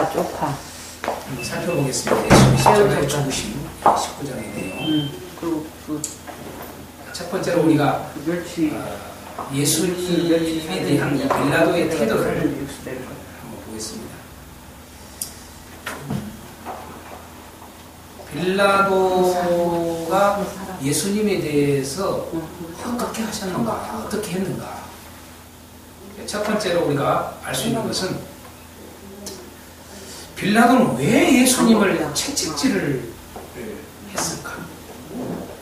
쪽파. 살펴보겠습니다. 예수님 십자가에 죽으신 19장의 내용. 첫 번째로 우리가 예수님에 대한 빌라도의 태도를 한번 보겠습니다. 빌라도가 예수님에 대해서 어떻게 하셨는가, 어떻게 했는가. 첫 번째로 우리가 알 수 있는 것은 빌라도는 왜 예수님을 채찍질을 했을까?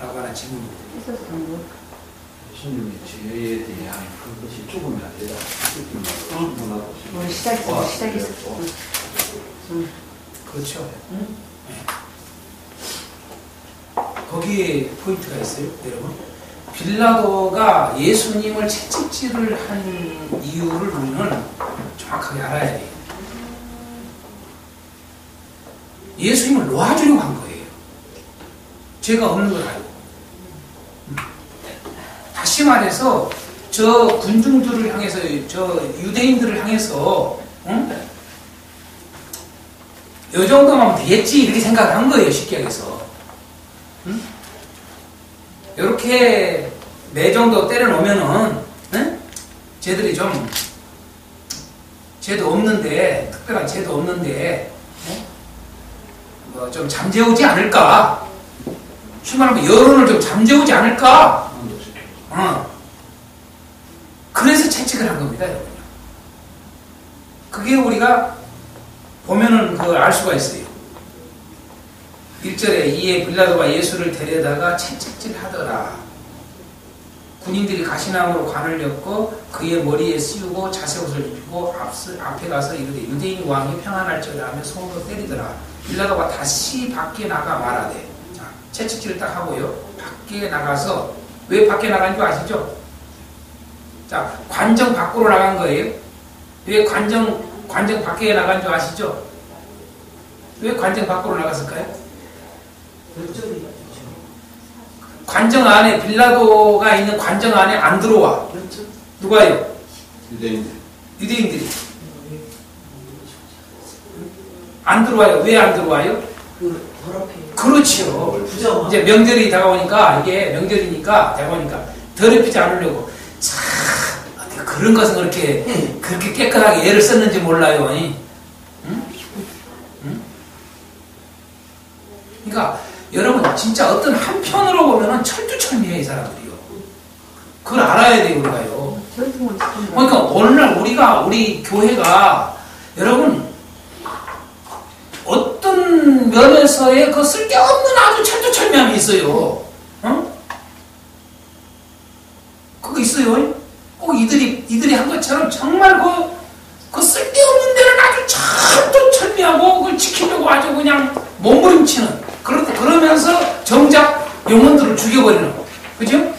라고 하는 질문입니다. 예수님의 죄에 대한 그것이 죽음이 아니라 시작했어. 그렇죠. 네. 거기에 포인트가 있어요, 여러분. 빌라도가 예수님을 채찍질을 한 이유를 우리는 정확하게 알아야 돼요. 예수님을 놓아주려고 한 거예요. 죄가 없는 걸 알고. 다시 말해서 저 군중들을 향해서, 저 유대인들을 향해서 이 정도면 되겠지 이렇게 생각을 한 거예요. 쉽게 해서. 이렇게 매 정도 때려놓으면은 쟤들이 좀 죄도 없는데, 특별한 죄도 없는데 뭐 좀 잠재우지 않을까? 쉬 말하면 여론을 좀 잠재우지 않을까? 그래서 채찍을 한 겁니다, 여러분. 그게 우리가 보면은 그걸 알 수가 있어요. 1절에 이에 빌라도가 예수를 데려다가 채찍질 하더라. 군인들이 가시나무로 관을 엮고 그의 머리에 씌우고 자색옷을 입히고 앞에 가서 이르되 유대인 왕이 평안할지어다 하며 손으로 때리더라. 빌라도가 다시 밖에 나가 말하되, 자, 채찍질을 딱 하고요. 밖에 나가서, 왜 밖에 나간 줄 아시죠? 자, 관정 밖으로 나간 거예요. 왜 관정 밖에 나간 줄 아시죠? 왜 관정 밖으로 나갔을까요? 관정 안에, 빌라도가 있는 관정 안에 안 들어와. 누가요? 유대인들이. 안 들어와요. 왜 안 들어와요? 그렇지요. 이제 명절이 다가오니까, 이게 명절이니까, 다가오니까, 더럽히지 않으려고. 참, 그런 것은 그렇게 깨끗하게 애를 썼는지 몰라요. 그러니까, 여러분, 진짜 어떤 한편으로 보면은 철두철미해, 이 사람들이요. 그걸 알아야 돼요, 우리가요. 그러니까, 오늘날 우리 교회가, 여러분, 어떤 면에서의 그 쓸데없는 아주 철두철미함이 있어요. 그거 있어요. 꼭 이들이 한 것처럼 정말 그 쓸데없는 데는 아주 철두철미하고 그걸 지키려고 아주 그냥 몸부림치는, 그러면서 정작 영혼들을 죽여버리는, 그죠?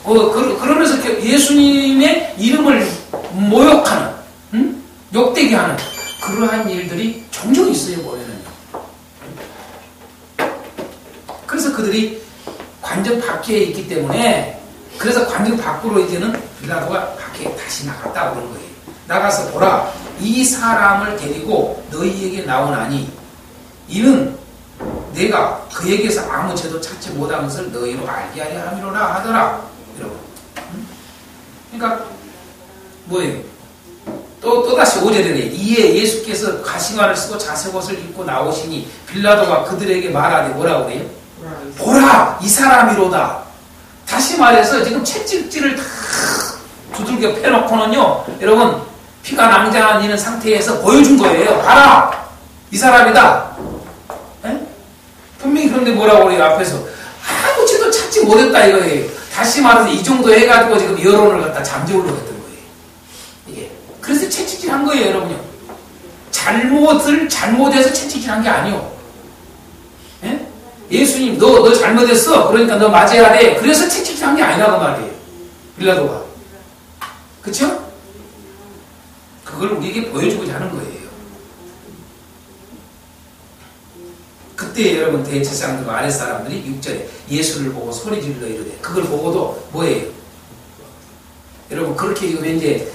그러면서 예수님의 이름을 모욕하는, 욕되게 하는 그러한 일들이 종종 있어요, 보면은요. 그래서 그들이 관정 밖에 있기 때문에, 그래서 관정 밖으로 이제는 빌라도가 밖에 다시 나갔다 그런 거예요. 나가서 보라, 이 사람을 데리고 너희에게 나오나니 이는 내가 그에게서 아무 죄도 찾지 못한 것을 너희로 알게 하려 함이로라 하더라. 여러분. 그러니까 뭐예요? 또다시 5절에 이에 예수께서 가시관을 쓰고 자색옷을 입고 나오시니 빌라도가 그들에게 말하되 뭐라고 그래요? 보라, 이 사람이로다. 다시 말해서 지금 채찍질을 다 두들겨 패놓고는요, 여러분, 피가 낭자하는 상태에서 보여준 거예요. 봐라, 이 사람이다. 에? 분명히 그런데 뭐라고 그래요? 앞에서 아무 죄도 찾지 못했다 이거예요. 다시 말해서 이 정도 해가지고 지금 여론을 갖다 잠재우려고 했던 거예요. 이게. 그래서 채찍질 한 거예요, 여러분요. 잘못해서 채찍질 한 게 아니요. 예? 예수님, 너 잘못했어. 그러니까 너 맞아야 돼. 그래서 채찍질 한 게 아니라고 말이에요. 빌라도가. 그쵸? 그걸 우리에게 보여주고자 하는 거예요. 그때 여러분 대제사장들과 아랫사람들이 6절에 예수를 보고 소리 질러 이르되, 그걸 보고도 뭐예요? 여러분 그렇게 지금 이제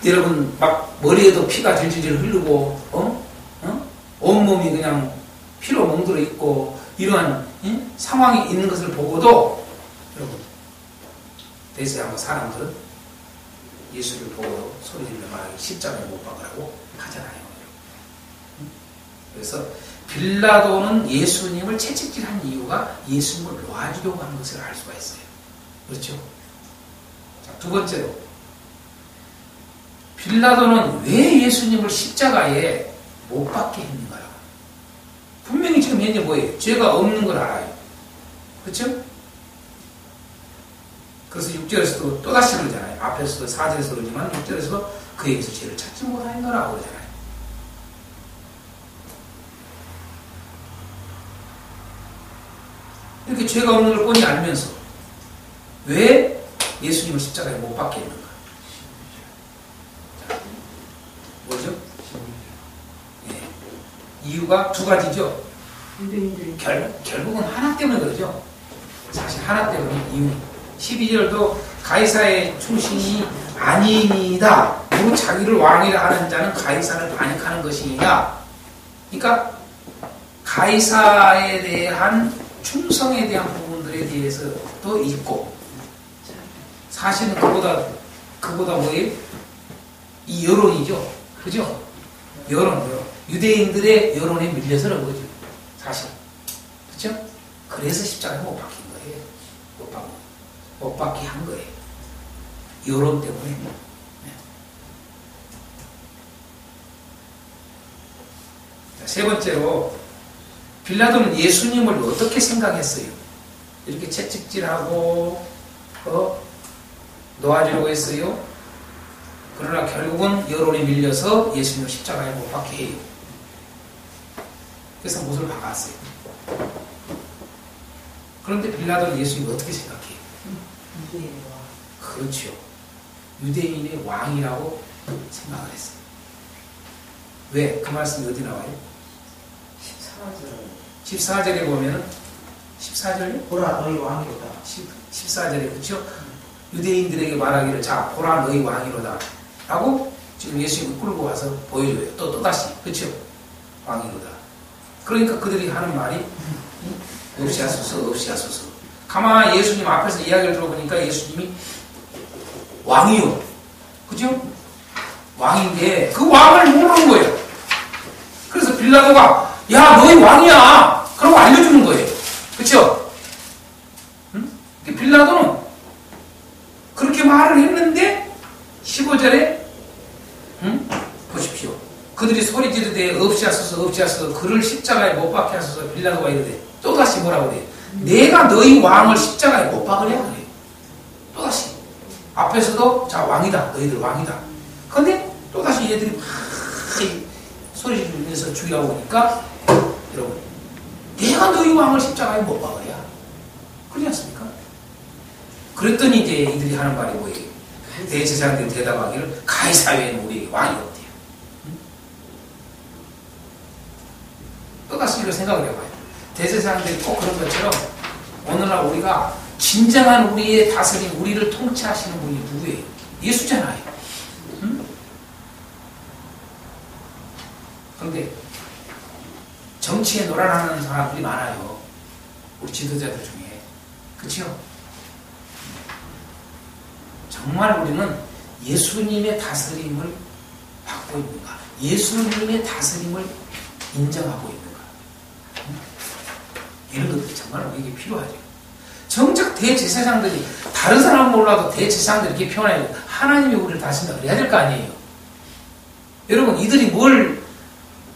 여러분 막 머리에도 피가 질질 흐르고 온몸이 그냥 피로 멍들어 있고 이러한 상황이 있는 것을 보고도 여러분 대세하고 사람들은 예수를 보고 소리질러 말하기 십자가에 못 박으라고 하잖아요. 그래서 빌라도는 예수님을 채찍질한 이유가 예수님을 놓아주려고 하는 것을 알 수가 있어요. 그렇죠? 자, 두 번째로 빌라도는 왜 예수님을 십자가에 못 박게 했는가요? 분명히 지금 현재 뭐예요? 죄가 없는 걸 알아요. 그렇죠? 그래서 6절에서도 또다시 그러잖아요. 앞에서도 4절에서 그러지만 6절에서도 그에게서 죄를 찾지 못하였노라고 그러잖아요. 이렇게 죄가 없는 걸 뻔히 알면서 왜 예수님을 십자가에 못 박게 했는가? 자, 뭐죠? 네. 이유가 두 가지죠. 결국은 하나 때문에 그러죠. 사실 하나 때문에 이유. 12절도 가이사의 충신이 아니니이다. 무 자기를 왕이라 하는 자는 가이사를 반역하는 것이니라. 그러니까 가이사에 대한 충성에 대한 부분들에 대해서도 있고, 사실은 그보다 뭐예요? 이 여론이죠. 그죠? 여론. 유대인들의 여론에 밀려서는 거죠. 사실. 그죠? 그래서 십자가에 못 박힌 거예요. 못 박게 한 거예요. 여론 때문에. 네. 자, 세 번째로, 빌라도는 예수님을 어떻게 생각했어요? 이렇게 채찍질하고 놓아주려고 했어요. 그러나 결국은 여론에 밀려서 예수님을 십자가에 못 박게 해요. 그래서 못을 박았어요. 그런데 빌라도는 예수님을 어떻게 생각해요? 유대인의 왕. 그렇죠. 유대인의 왕이라고 생각을 했어요. 왜? 그 말씀이 어디 나와요? 14절에 보면은 14절이요? 보라 너희 왕이로다. 14절에 그렇죠? 유대인들에게 말하기를 자 보라 너희 왕이로다 라고 지금 예수님을 끌고 와서 보여줘요. 또다시 그렇죠? 왕이로다. 그러니까 그들이 하는 말이 없이 하소서. 가만히 예수님 앞에서 이야기를 들어보니까 예수님이 왕이요. 그죠? 왕인데 그 왕을 모르는 거예요. 그래서 빌라도가 야 너희 왕이야. 그러고 알려주는 거예요. 그쵸? 응? 빌라도는 그렇게 말을 했는데 15절에 보십시오. 그들이 소리 지르되 없이 하소서 그를 십자가에 못 박게 하소서. 빌라도가 이르되 또다시 뭐라고 그래요? 내가 너희 왕을 십자가에 못 박으려 그래요. 또다시 앞에서도 자 왕이다. 너희들 왕이다. 그런데 또다시 얘들이 막 소리 지르면서 죽이려고 하니까 여러분 내가 너희 왕을 십자가에 못 박으랴. 그렇지 않습니까? 그랬더니 이제 이들이 하는 말이 뭐예요? 대제사장들이 대답하기를 가이사 외에는 우리에게 왕이 없대요. 똑같이 이렇게 생각을 해봐요. 대제사장들이 꼭 그런 것처럼 오늘날 우리가 진정한 우리의 다스림, 우리를 통치하시는 분이 누구예요? 예수잖아요. 응? 그런데 정치에 놀아나는 사람들이 많아요. 우리 지도자들 중에. 그렇죠? 정말 우리는 예수님의 다스림을 받고 있는가? 예수님의 다스림을 인정하고 있는가? 이런 것들이 정말 우리에게 필요하죠. 정작 대제사장들이 다른 사람은 몰라도 대제사장들이 이렇게 표현해요. 하나님이 우리를 다스린다 그래야 될 거 아니에요. 여러분 이들이 뭘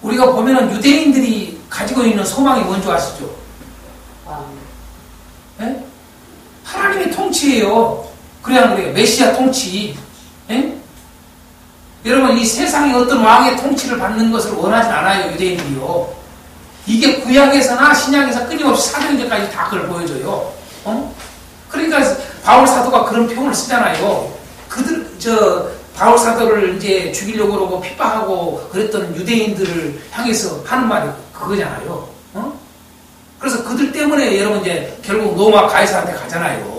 우리가 보면은 유대인들이 가지고 있는 소망이 뭔지 아시죠? 네? 하나님의 통치예요. 그래야 그래요. 메시아 통치. 네? 여러분 이 세상에 어떤 왕의 통치를 받는 것을 원하진 않아요. 유대인들이요. 이게 구약에서나 신약에서 끊임없이 사도행전까지 다 그걸 보여줘요. 그러니까 바울 사도가 그런 표현을 쓰잖아요. 바울 사도를 이제 죽이려고 그러고 핍박하고 그랬던 유대인들을 향해서 하는 말이 그거잖아요. 그래서 그들 때문에 여러분 이제 결국 로마 가이사한테 가잖아요.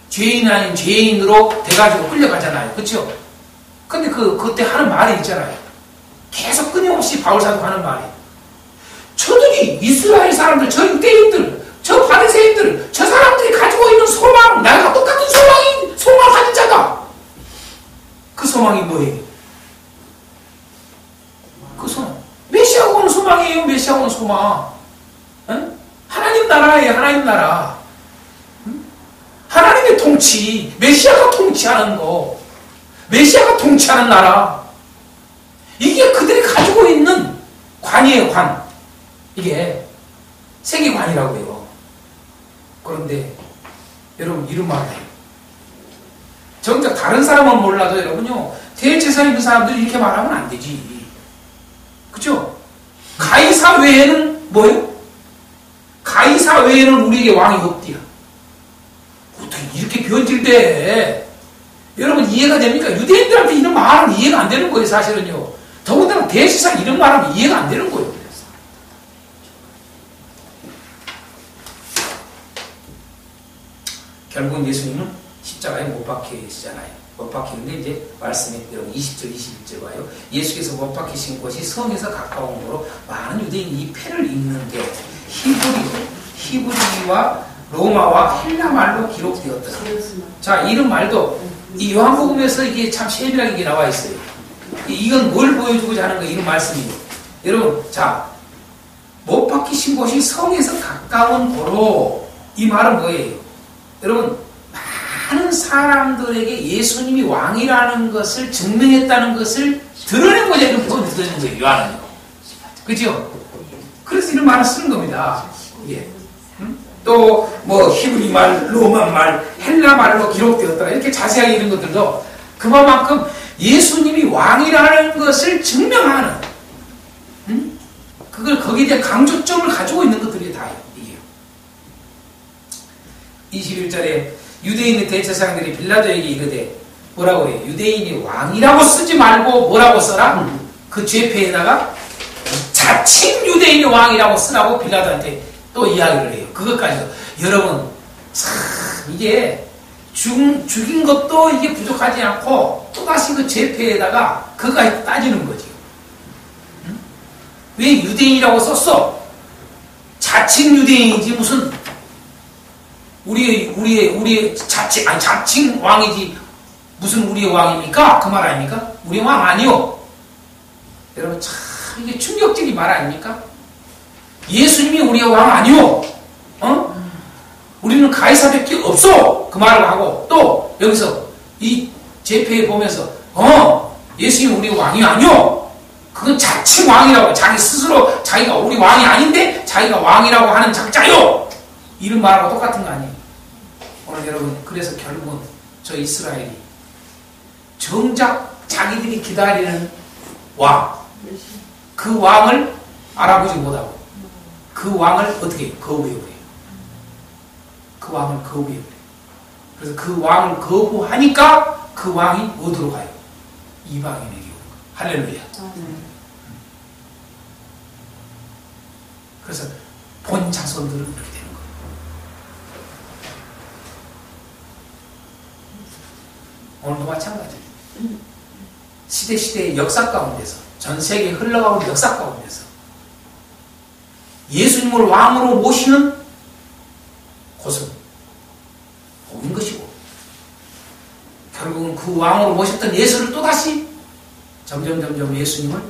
죄인 아닌 죄인으로 돼가지고 끌려가잖아요. 그렇죠? 근데 그때 하는 말이 있잖아요. 계속 끊임없이 바울 사도가 하는 말이 저들이 이스라엘 사람들, 저 유대인들, 저 바리새인들, 저 사람들이 가지고 있는 소망, 나랑 똑같은 소망을 가진 자다. 그 소망이 뭐예요? 그 소망. 메시아가 오는 소망이에요. 메시아가 오는 소망. 응? 하나님 나라예요. 하나님 나라. 응? 하나님의 통치. 메시아가 통치하는 거. 메시아가 통치하는 나라. 이게 그들이 가지고 있는 관이에요. 관. 이게 세계관이라고 해요. 그런데 여러분 이런 말 해요. 정작 다른 사람은 몰라도 여러분요. 대제사장 있는 사람들이 이렇게 말하면 안 되지. 그죠? 가이사 외에는 뭐예요? 가이사 외에는 우리에게 왕이 없디야. 어떻게 이렇게 변질돼? 여러분 이해가 됩니까? 유대인들한테 이런 말은 이해가 안 되는 거예요. 사실은요. 더군다나 대제사장 이런 말하면 이해가 안 되는 거예요. 결국은 예수님은 십자가에 못 박히시잖아요. 못 박히는데 이제 말씀에 여러분 20절 21절 봐요. 예수께서 못 박히신 곳이 성에서 가까운 거로 많은 유대인이 이 패를 입는데 히브리와 로마와 헬라 말로 기록되었더라. 자, 이런 말도 이 요한복음에서 이게 참 세밀하게 이게 나와 있어요. 이건 뭘 보여주고자 하는 거예요? 이런 말씀이에요. 여러분, 자, 못 박히신 곳이 성에서 가까운 거로 이 말은 뭐예요? 여러분, 많은 사람들에게 예수님이 왕이라는 것을 증명했다는 것을 드러내고자 이런 부분을 드러내는 거예요. 요한은요. 그죠? 그래서 이런 말을 쓰는 겁니다. 예. 또 뭐 히브리 말, 로마 말, 헬라 말로 기록되었다. 이렇게 자세하게 이런 것들도 그만큼 예수님이 왕이라는 것을 증명하는 그걸 거기에 대한 강조점을 가지고 있는 것들이 다예요. 21절에 유대인의 대제사장들이 빌라도에게 이르되 뭐라고 해요? 유대인이 왕이라고 쓰지 말고 뭐라고 써라? 그 죄패에다가 자칭 유대인이 왕이라고 쓰라고 빌라도한테 또 이야기를 해요. 그것까지도. 여러분, 참 이게 죽인 것도 이게 부족하지 않고 또다시 그 죄패에다가 그거까지 따지는 거죠. 응? 왜 유대인이라고 썼어? 자칭 유대인이지 무슨 우리의 자칭 왕이지 무슨 우리의 왕입니까? 그 말 아닙니까? 우리 왕 아니요. 여러분 참 이게 충격적인 말 아닙니까? 예수님이 우리의 왕 아니요. 어? 우리는 가이사밖에 없어. 그 말을 하고 또 여기서 이 제패에 보면서 예수님이 우리의 왕이 아니요. 그건 자칭 왕이라고 자기 스스로 자기가 우리 왕이 아닌데 자기가 왕이라고 하는 작자요. 이런 말하고 똑같은 거 아니에요. 오늘 여러분 그래서 결국은 저 이스라엘이 정작 자기들이 기다리는 왕, 그 왕을 알아보지 못하고 그 왕을 어떻게 거부해버려요. 그 왕을 거부해버려요. 그래서 그 왕을 거부하니까 그 왕이 어디로 가요? 이방인에게 오는 거예요. 할렐루야. 그래서 본 자손들은 그렇게 되는 거예요. 오늘도 마찬가지예요. 시대의 역사 가운데서 전 세계에 흘러가는 역사 가운데서 예수님을 왕으로 모시는 곳은 복인 것이고 결국은 그 왕으로 모셨던 예수를 또다시 점점 예수님을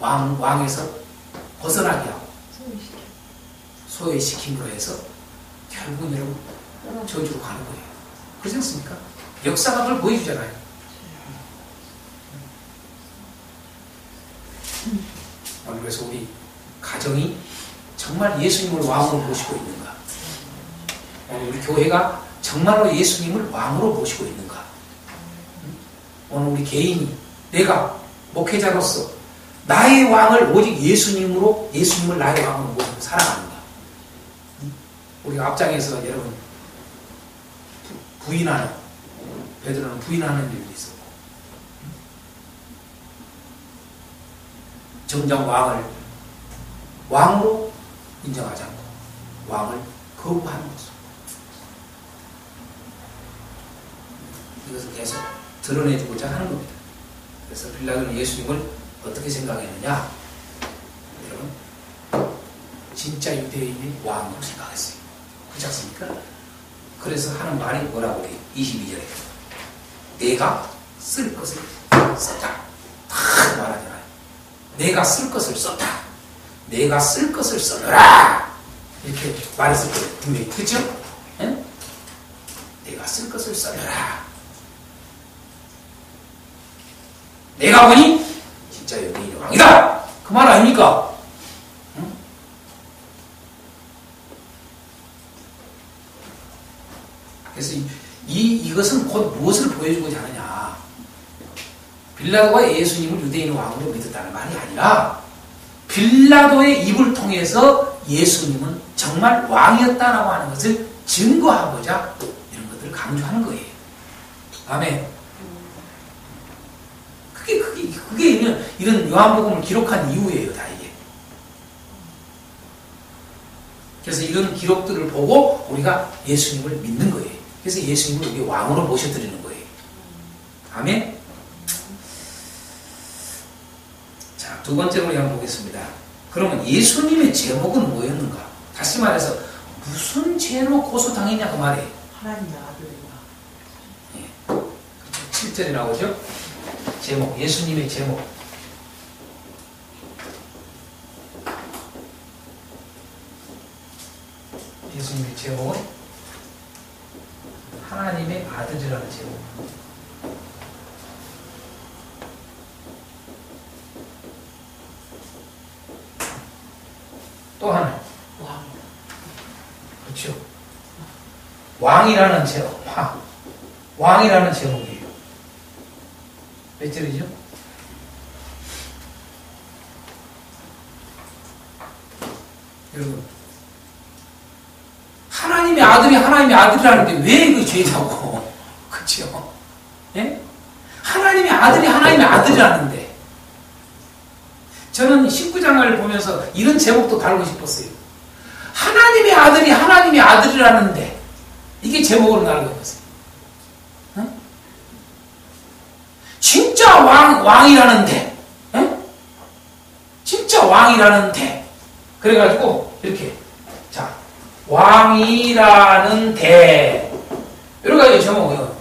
왕에서 벗어나게 하고 소외시킴으로 해서 결국은 여러분 저주로 가는 거예요. 그렇지 않습니까? 역사가 그걸 보여주잖아요. 그래서 우리 가정이 정말 예수님을 왕으로 모시고 있는가? 우리 교회가 정말로 예수님을 왕으로 모시고 있는가? 오늘 우리 개인이 내가 목회자로서 나의 왕을 오직 예수님을 나의 왕으로 모시고 살아가는가? 우리가 앞장에서 여러분 베드로는 부인하는 일도 있었고 정작 왕으로 인정하지 않고 왕을 거부하는 것입니다. 이것을 계속 드러내주고자 하는 겁니다. 그래서 빌라도는 예수님을 어떻게 생각했느냐? 여러분 진짜 유대인의 왕으로 생각했어요. 그렇지 않습니까? 그래서 하는 말이 뭐라고 그래요? 22절에 내가 쓸 것을 썼다. 다 말하잖아요. 내가 쓸 것을 썼다. 내가 쓸 것을 써라. 이렇게 말했을 거예요. 분명히. 그렇죠? 예? 내가 쓸 것을 써라. 내가 보니 진짜 유대인의 왕이다. 그 말 아닙니까? 응? 그래서 이것은 곧 무엇을 보여주고자 하느냐. 빌라도가 예수님을 유대인의 왕으로 믿었다는 말이 아니라 빌라도의 입을 통해서 예수님은 정말 왕이었다라고 하는 것을 증거하고자 이런 것들을 강조하는 거예요. 아멘. 그게 이런 요한복음을 기록한 이유예요, 다 이게. 그래서 이런 기록들을 보고 우리가 예수님을 믿는 거예요. 그래서 예수님을 우리 왕으로 모셔드리는 거예요. 아멘. 자, 두 번째로 우리 한번 보겠습니다. 그러면 예수님의 제목은 뭐였는가? 다시 말해서 무슨 죄로 고소당했냐 그 말이에요. 하나님의 아들이다. 예. 7절에 나오죠? 제목, 예수님의 제목. 예수님의 제목은 하나님의 아들이라는 제목. 또 하나. 왕이다. 그렇죠. 왕이라는 제목. 왕이라는 제목이에요. 몇 절이죠? 여러분, 하나님의 아들이라는데 왜 그 죄냐고. 그렇죠? 예? 하나님의 아들이 하나님의 아들이라는데 저는 19장을 보면서 이런 제목도 달고 싶었어요. 하나님의 아들이 하나님의 아들이라는데 이게 제목으로 달고 있었어요. 진짜 왕이라는데, 에? 진짜 왕이라는데, 그래가지고, 이렇게, 자, 왕이라는데, 여러 가지 제목이요.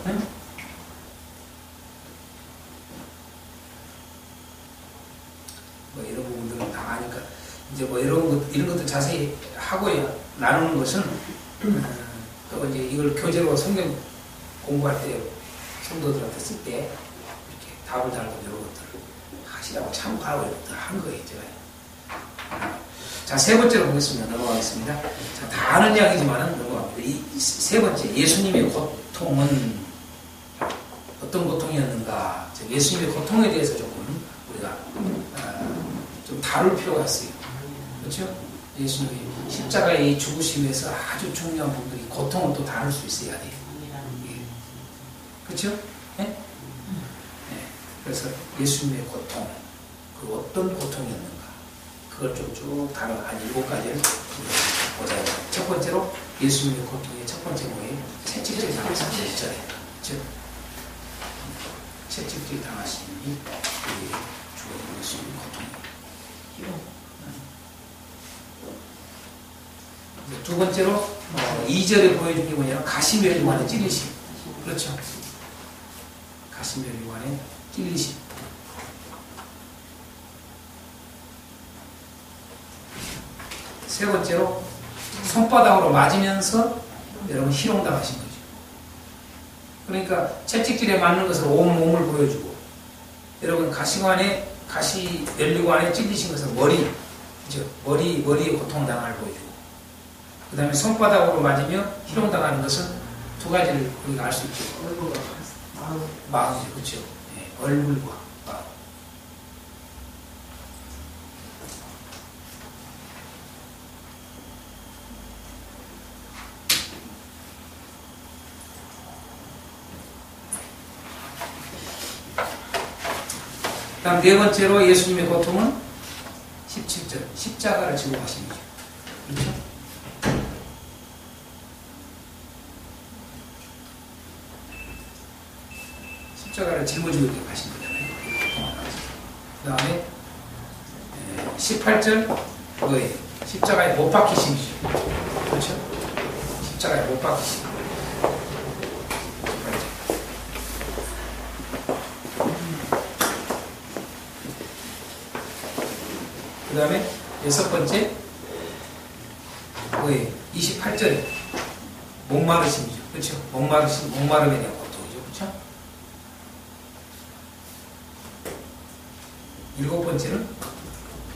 뭐, 이런 부분들은 다 아니까, 이제 뭐, 이런 것도 자세히 하고요. 나누는 것은, 또 이제 이걸 교재로 성경 공부할 때, 성도들한테 쓸 때, 답을 달고 이런 것들을 하시라고 참고하고 이런 것들을 한 거예요, 제가. 자, 세 번째로 보겠습니다. 넘어가겠습니다. 자, 다 아는 이야기지만은 넘어갑니다. 이 세 번째, 예수님의 고통은 어떤 고통이었는가? 예수님의 고통에 대해서 조금 우리가 좀 다룰 필요가 있어요. 그렇죠? 예수님의 십자가의 죽으심에서 아주 중요한 부분들이 고통을 또 다룰 수 있어야 돼요. 그렇죠? 네? 그래서 예수님의 고통, 그 어떤 고통이었는가, 그걸 좀 쭉 다뤄 한 7가지를 보자. 첫 번째로 예수님의 고통의 첫 번째 모임, 채찍질 당하신 1절에, 즉 채찍질 당하심이 주어진 예수님의 고통이에요. 두 번째로 2절에 보여준 게 뭐냐면 가시면류관의 찔리심. 그렇죠. 가시면류관의 찔리심. 세 번째로 손바닥으로 맞으면서 여러분 희롱당하신 거죠. 그러니까 채찍질에 맞는 것을 온몸을 보여주고, 여러분 가시면류관에 찔리신 것은 머리, 그죠? 머리에 고통당할 보여주고, 그 다음에 손바닥으로 맞으며 희롱당하는 것은 두 가지를 우리가 알 수 있죠. 얼굴과 마음이죠. 그렇죠. 네, 얼굴과 마음. 다음 네 번째로 예수님의 고통은 17절 십자가를 지고 가시는 거죠. 그렇죠? 십자가를 짊어지고 가신 거잖아요. 그 다음에 18절 뭐예요? 십자가에 못 박히심이죠. 그렇죠? 십자가에 못 박히심. 그 다음에 여섯 번째 뭐예요? 28절에 목마르심이죠. 그렇죠? 목마름에 대한 고통이죠. 그렇죠? 일곱 번째는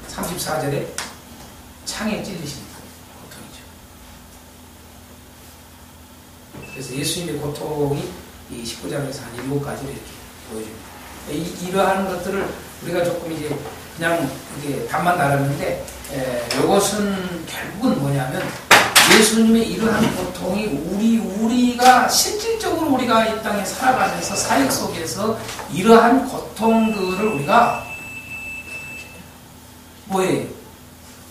34절에 창에 찔리신 고통이죠. 그래서 예수님의 고통이 이 19장에서 한 7가지를 이렇게 보여줍니다. 이러한 것들을 우리가 조금 이제 그냥 이게 답만 달았는데, 이것은 결국은 뭐냐면 예수님의 이러한 고통이 우리가 실질적으로 우리가 이 땅에 살아가면서 사역 속에서 이러한 고통들을 우리가 뭐예요?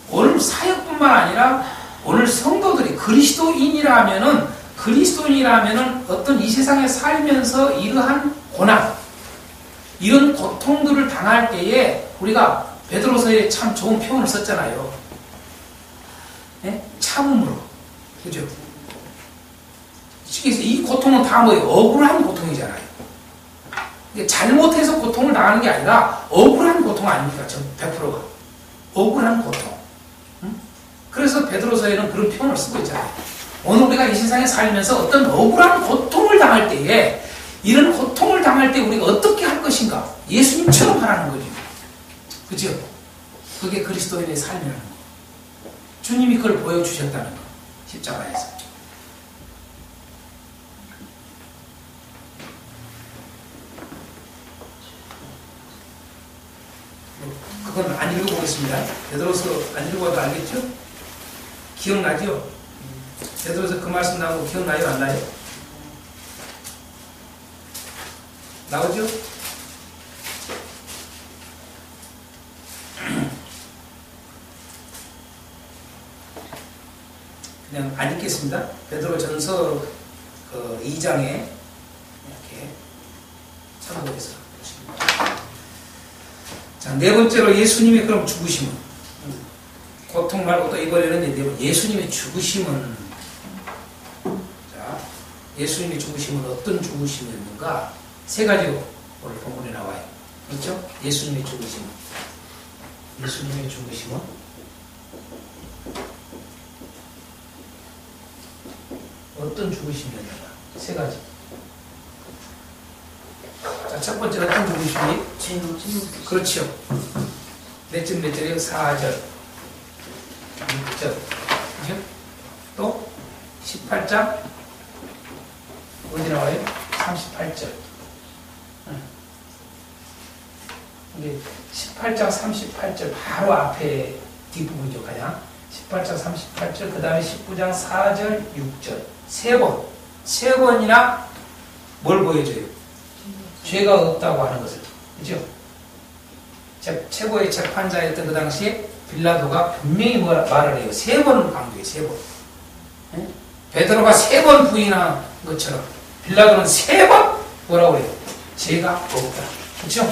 오늘 사역뿐만 아니라 오늘 성도들이 그리스도인이라면은 어떤 이 세상에 살면서 이러한 고난, 이런 고통들을 당할 때에 우리가 베드로서에 참 좋은 표현을 썼잖아요. 네? 참음으로. 그죠? 이 고통은 다 뭐예요? 억울한 고통이잖아요. 잘못해서 고통을 당하는 게 아니라 억울한 고통 아닙니까? 100%가. 억울한 고통. 그래서 베드로서에는 그런 표현을 쓰고 있잖아요. 오늘 우리가 이 세상에 살면서 어떤 억울한 고통을 당할 때에, 이런 고통을 당할 때 우리가 어떻게 할 것인가? 예수님처럼 하라는 거죠. 그죠? 그게 그리스도인의 삶이라는 거. 주님이 그걸 보여주셨다는 거. 십자가에서. 그건 안 읽어보겠습니다. 베드로서 안 읽어봐도 알겠죠? 기억나죠? 베드로서 그 말씀 나오고 기억나요? 안 나요? 나오죠? 그냥 안 읽겠습니다. 베드로 전서 2장에 이렇게 참고해서 보십니다. 자, 네 번째로 예수님의 그럼 죽으심은, 고통 말고 또 이번에는 예수님의 죽으심은, 자, 예수님의 죽으심은 어떤 죽으심이었는가? 세 가지로 오늘 본문에 나와요. 그렇죠? 예수님의 죽으심은 어떤 죽으심이었는가? 세 가지. 자, 첫 번째는 어떤 죽으심이? 그렇죠. 몇 절이요? 4절, 6절. 그죠? 또 18장 어디 나와요? 38절. 이게 18장 38절 바로 앞에 뒷부분이죠. 그냥 18장 38절, 그 다음에 19장 4절, 6절. 세 번이나 뭘 보여줘요? 죄가 없다고 하는 것을. 그죠? 최고의 재판자였던 그 당시에 빌라도가 분명히 말을 해요. 세 번을 강조해요. 세 번. 네? 베드로가 세 번 부인한 것처럼 빌라도는 세 번 뭐라고 해요? 죄가 없다. 그렇죠?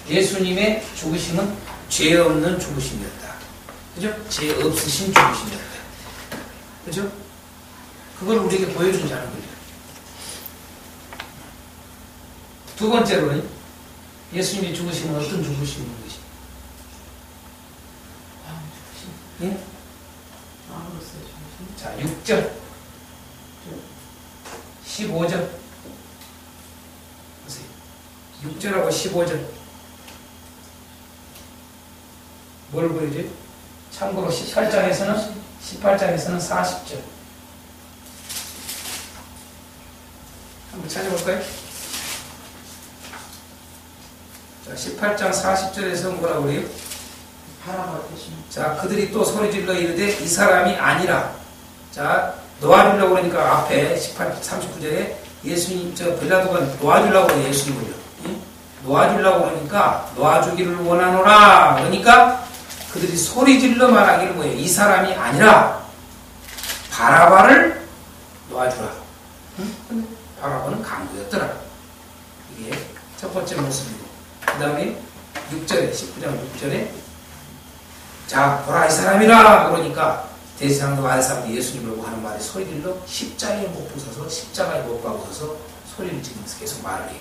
예수님의 죽으심은 죄 없는 죽으심이었다. 그죠? 죄 없으신 죽으심이었다. 그죠? 그걸 우리에게 보여주자는 거죠. 두 번째로는 예수님이 죽으심은 어떤 죽으심인 것이? 예? 자, 6절, 15절. 보세요. 6절하고 15절. 뭘 보여줘요? 참고로 18장에서는 40절. 한번 찾아볼까요? 자, 18장 40절에서 뭐라고 그래요? 자, 그들이 또 소리질러 이르되 이 사람이 아니라. 자, 놓아주려고 그러니까 앞에 39절에 예수님, 빌라도가 놓아주려고 그래요. 예수님을요. 예? 놓아주려고 그러니까 놓아주기를 원하노라. 그러니까 그들이 소리질러 말하기를 뭐예요? 이 사람이 아니라 바라바를 놓아주라. 응? 바라바는 강도였더라. 이게 첫 번째 모습이고, 그 다음에 6절에 19장 6절에 자 보라 이 사람이라 그러니까 대제사장도 바리새인도 예수님을 보고 하는 말에 소리질러 십자가에 못 부서서 십자가에 못 박아서 소리를 지르면서 계속 말을 해요.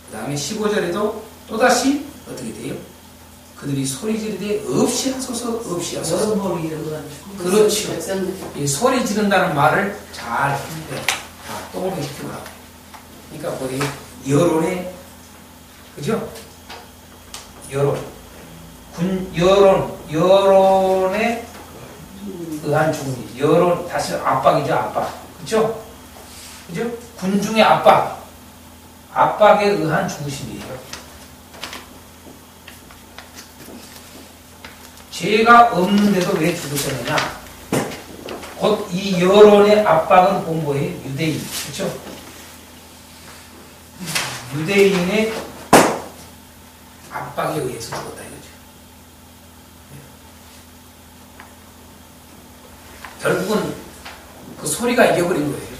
그 다음에 15절에도 또다시 어떻게 돼요? 그들이 소리 지르되 없이 하소서 없이 하소서. 여러모로 이르거든. 그렇죠. 이 소리 지른다는 말을 잘 떠오르게 시키더라고요. 그러니까 우리 여론의 그죠? 여론에 의한 죽음이 여론 다시 압박이죠. 압박 그죠? 그죠? 군중의 압박에 의한 죽으심이에요. 죄가 없는데도 왜 죽으셨느냐? 곧 이 여론의 압박은 본 거예요. 유대인 그렇죠? 유대인의 압박에 의해서 죽었다 이거죠. 결국은 그 소리가 이겨버린 거예요.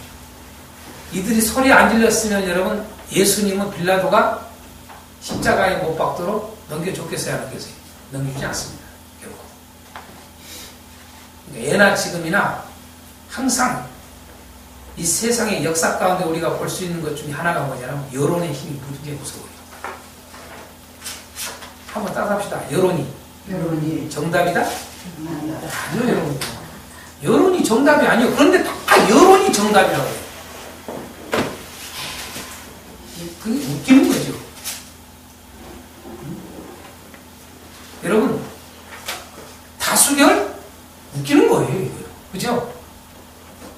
이들이 소리 안 질렀으면 여러분 예수님은 빌라도가 십자가에 못 박도록 넘겨줬겠어요? 안 넘겨줘요? 넘겨주지 않습니다. 결국. 그러니까 예나 지금이나 항상 이 세상의 역사 가운데 우리가 볼 수 있는 것 중에 하나가 뭐냐면 여론의 힘이 굉장히 무서워요. 한번 따라합시다. 여론이 정답이다? 아니요, 여러분. 여론이 정답이 아니에요. 그런데 다 여론이 정답이라고 해요. 그게 웃기는 거죠. 여러분, 다수결? 웃기는 거예요, 이거. 그죠?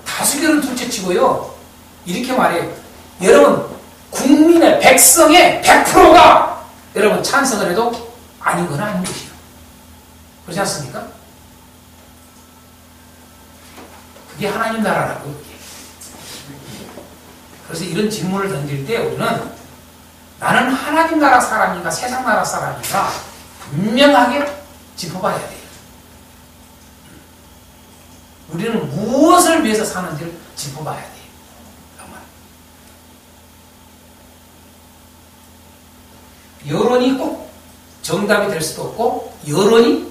다수결은 둘째 치고요. 이렇게 말해요. 여러분, 국민의, 백성의 100%가 여러분 찬성을 해도 아닌 건 아닌 것이에요. 그렇지 않습니까? 그게 하나님 나라라고. 그래서 이런 질문을 던질 때 우리는 나는 하나님 나라 사람인가 세상 나라 사람인가 분명하게 짚어봐야 돼요. 우리는 무엇을 위해서 사는지를 짚어봐야 돼요. 정말. 여론이 꼭 정답이 될 수도 없고 여론이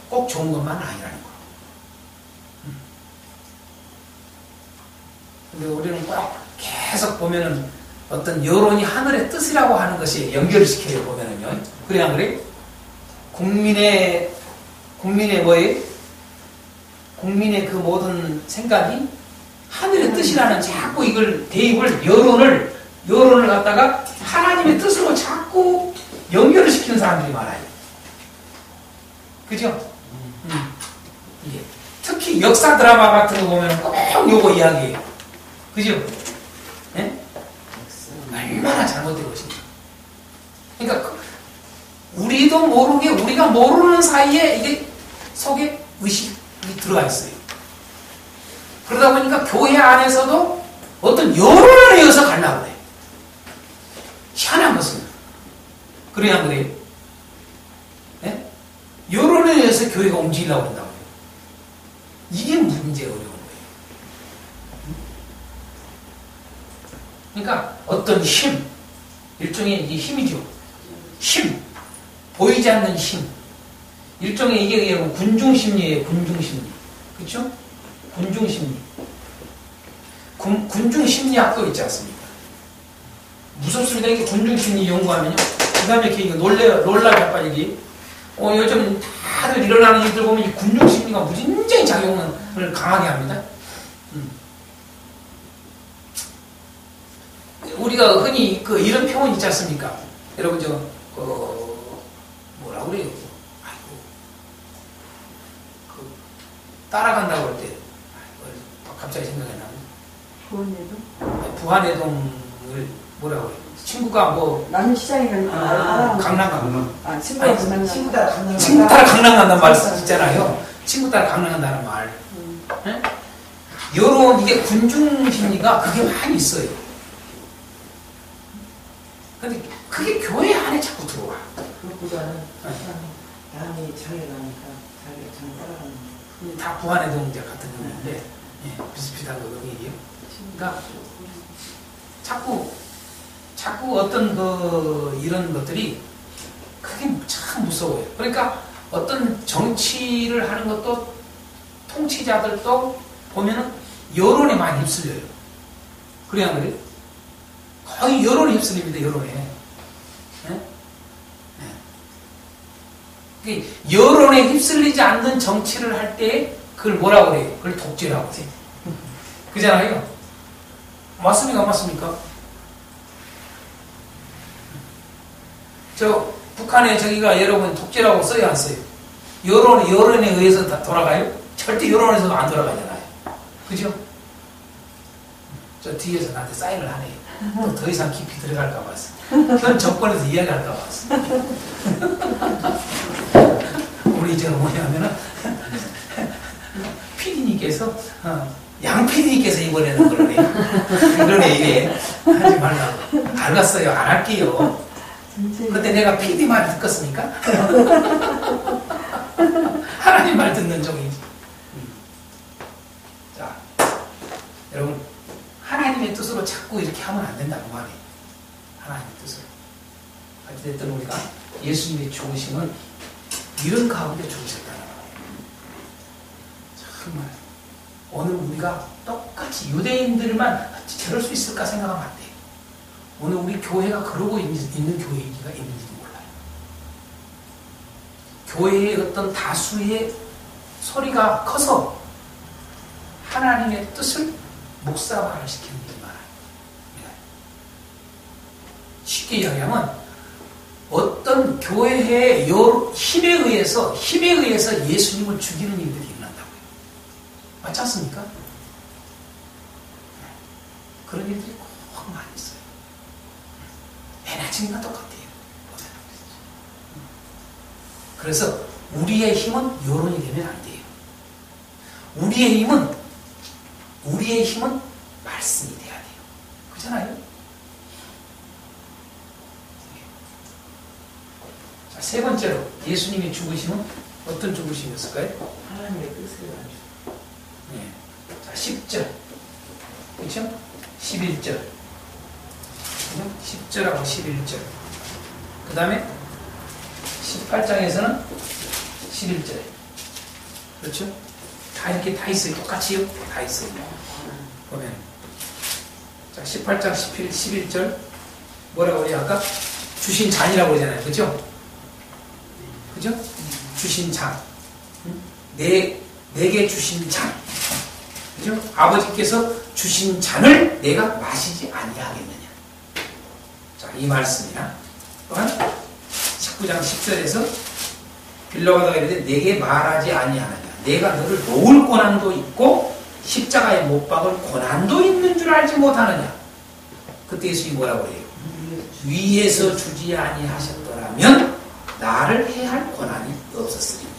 꼭 좋은 것만 아니라는 거. 근데 우리는 꼭 계속 보면은 어떤 여론이 하늘의 뜻이라고 하는 것이 연결을 시켜요, 보면은요. 그래, 안 그래? 국민의 뭐예요? 국민의 그 모든 생각이 하늘의 뜻이라는 자꾸 이걸 대입을, 여론을 갖다가 하나님의 뜻으로 자꾸 연결을 시키는 사람들이 많아요. 그죠? 이게. 특히 역사 드라마 같은 거 보면 꼭 요거 이야기해요. 그죠? 네? 얼마나 잘못된 것인가. 그러니까 우리도 모르게 우리가 모르는 사이에 이게 속에 의식이 들어가 있어요. 그러다 보니까 교회 안에서도 어떤 여론에 의해서 가려고 그래요. 희한한 것은. 그래야 안 그래요? 네? 여론에 의해서 교회가 움직이려고 한다고요. 이게 문제 어려운 거예요. 그러니까 어떤 힘, 일종의 이게 힘이죠. 힘, 보이지 않는 힘. 일종의 이게 군중심리예요. 군중심리. 그렇죠? 군중심리. 군중심리학도 있지 않습니까? 무섭습니다. 이게 군중심리 연구하면요. 그 다음에 이렇게 놀라 자빠지기. 요즘 다들 일어나는 일들 보면 이 군중심리가 굉장히 작용을 강하게 합니다. 우리가 흔히 이런 표현 있지 않습니까? 여러분, 뭐라 그래요? 아이고. 따라간다고 할 때, 갑자기 생각이 나네. 부안해동을 뭐라고 그래요? 친구가 나는 시장에 강남 가면. 친구 따라 강남 친구 따라 강남 간다는 말 있잖아요. 친구 따라 강남 간다는 말. 네? 요런, 이게 군중심리가 그게 많이 있어요. 근데 그게 교회 안에 자꾸 들어와. 그것보다는 남이 장에 가니까 자기가 장 따라가는 거. 다 부안의 동자 같은 경우인데, 비슷비슷한 거거든요. 그러니까 자꾸 자꾸 어떤 이런 것들이 그게 참 무서워요. 그러니까 어떤 정치를 하는 것도 통치자들도 보면은 여론에 많이 휩쓸려요. 그래야 안 그래요? 거의 여론에 휩쓸립니다. 여론에. 네? 여론에 휩쓸리지 않는 정치를 할 때 그걸 뭐라고 그래요? 그걸 독재라고 해요. 그잖아요? 맞습니까? 맞습니까? 북한에 저기가 여러분 독재라고 써요? 안 써요? 여론에 의해서 다 돌아가요? 절대 여론에서도 안 돌아가잖아요. 그죠? 저 뒤에서 나한테 사인을 하네요. 또 더 이상 깊이 들어갈까 봤어. 현 정권에서 이야기할까 봤어. 우리 저 뭐냐면은 PD님께서 양 PD님께서 이번에는 그러네 이게 하지 말라고. 알았어요. 안 할게요. 그때 내가 PD 말 듣겠습니까? 하나님 말 듣는 종이지. 자, 여러분 하나님의 뜻으로 자꾸 이렇게 하면 안 된다고 말이에요. 하나님의 뜻으로. 어쨌든 우리가 예수님의 죽으심은 이런 가운데 죽으셨다는 거예요. 정말 오늘 우리가 똑같이 유대인들만 저럴 수 있을까 생각하면 안 돼요. 오늘 우리 교회가 그러고 있는 교회가 있는지도 몰라요. 교회의 어떤 다수의 소리가 커서 하나님의 뜻을 묵사발을 시키는 일이 많아요. 쉽게 이야기하면 어떤 교회의 힘에 의해서 예수님을 죽이는 일들이 일어난다고요. 맞지 않습니까? 그런 일들이 꼭 많이 있어요. 에너지가 똑같아요. 그래서 우리의 힘은 여론이 되면 안 돼요. 우리의 힘은 말씀이 돼야 돼요. 그렇잖아요? 자, 세 번째로 예수님의 죽으심은 어떤 죽으심이었을까요? 하나님의 뜻을 가지고. 네. 자, 10절. 그렇죠? 11절. 10절하고 11절. 그 다음에 18장에서는 11절. 그렇죠? 다 이렇게 다 있어요. 똑같이요? 다 있어요. 보면. 자, 18장 11절. 뭐라고 그래요? 아까? 주신 잔이라고 그러잖아요. 그죠? 그죠? 주신 잔. 내게 주신 잔. 그죠? 아버지께서 주신 잔을 내가 마시지 아니하겠느냐. 자, 이 말씀이나 또한 19장 10절에서 빌라도가 이르되 내게 말하지 아니하느냐. 내가 너를 놓을 고난도 있고 십자가에 못 박을 고난도 있는 줄 알지 못하느냐. 그때 예수님이 뭐라고 그래요? 위에서 주지 아니하셨더라면 나를 해할 고난이 없었으리라.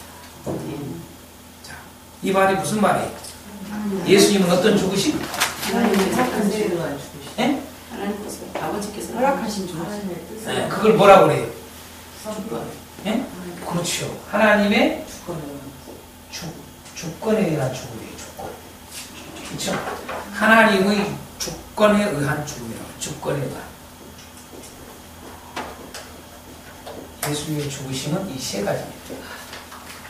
자, 이 말이 무슨 말이에요? 예수님은 어떤 죽으심? 하나님의 뜻을 가지고. 예? 하나님께서 아버지께서 허락하신 죽으심. 네, 그걸 뭐라고 그래요? 주권. 예? 그렇죠. 하나님의 주권을. 주권에 의한 죽음이에요. 주권. 그렇죠? 하나님의 주권에 의한 죽음이라고. 주권에 의한. 예수님의 죽으심은 이 세 가지입니다.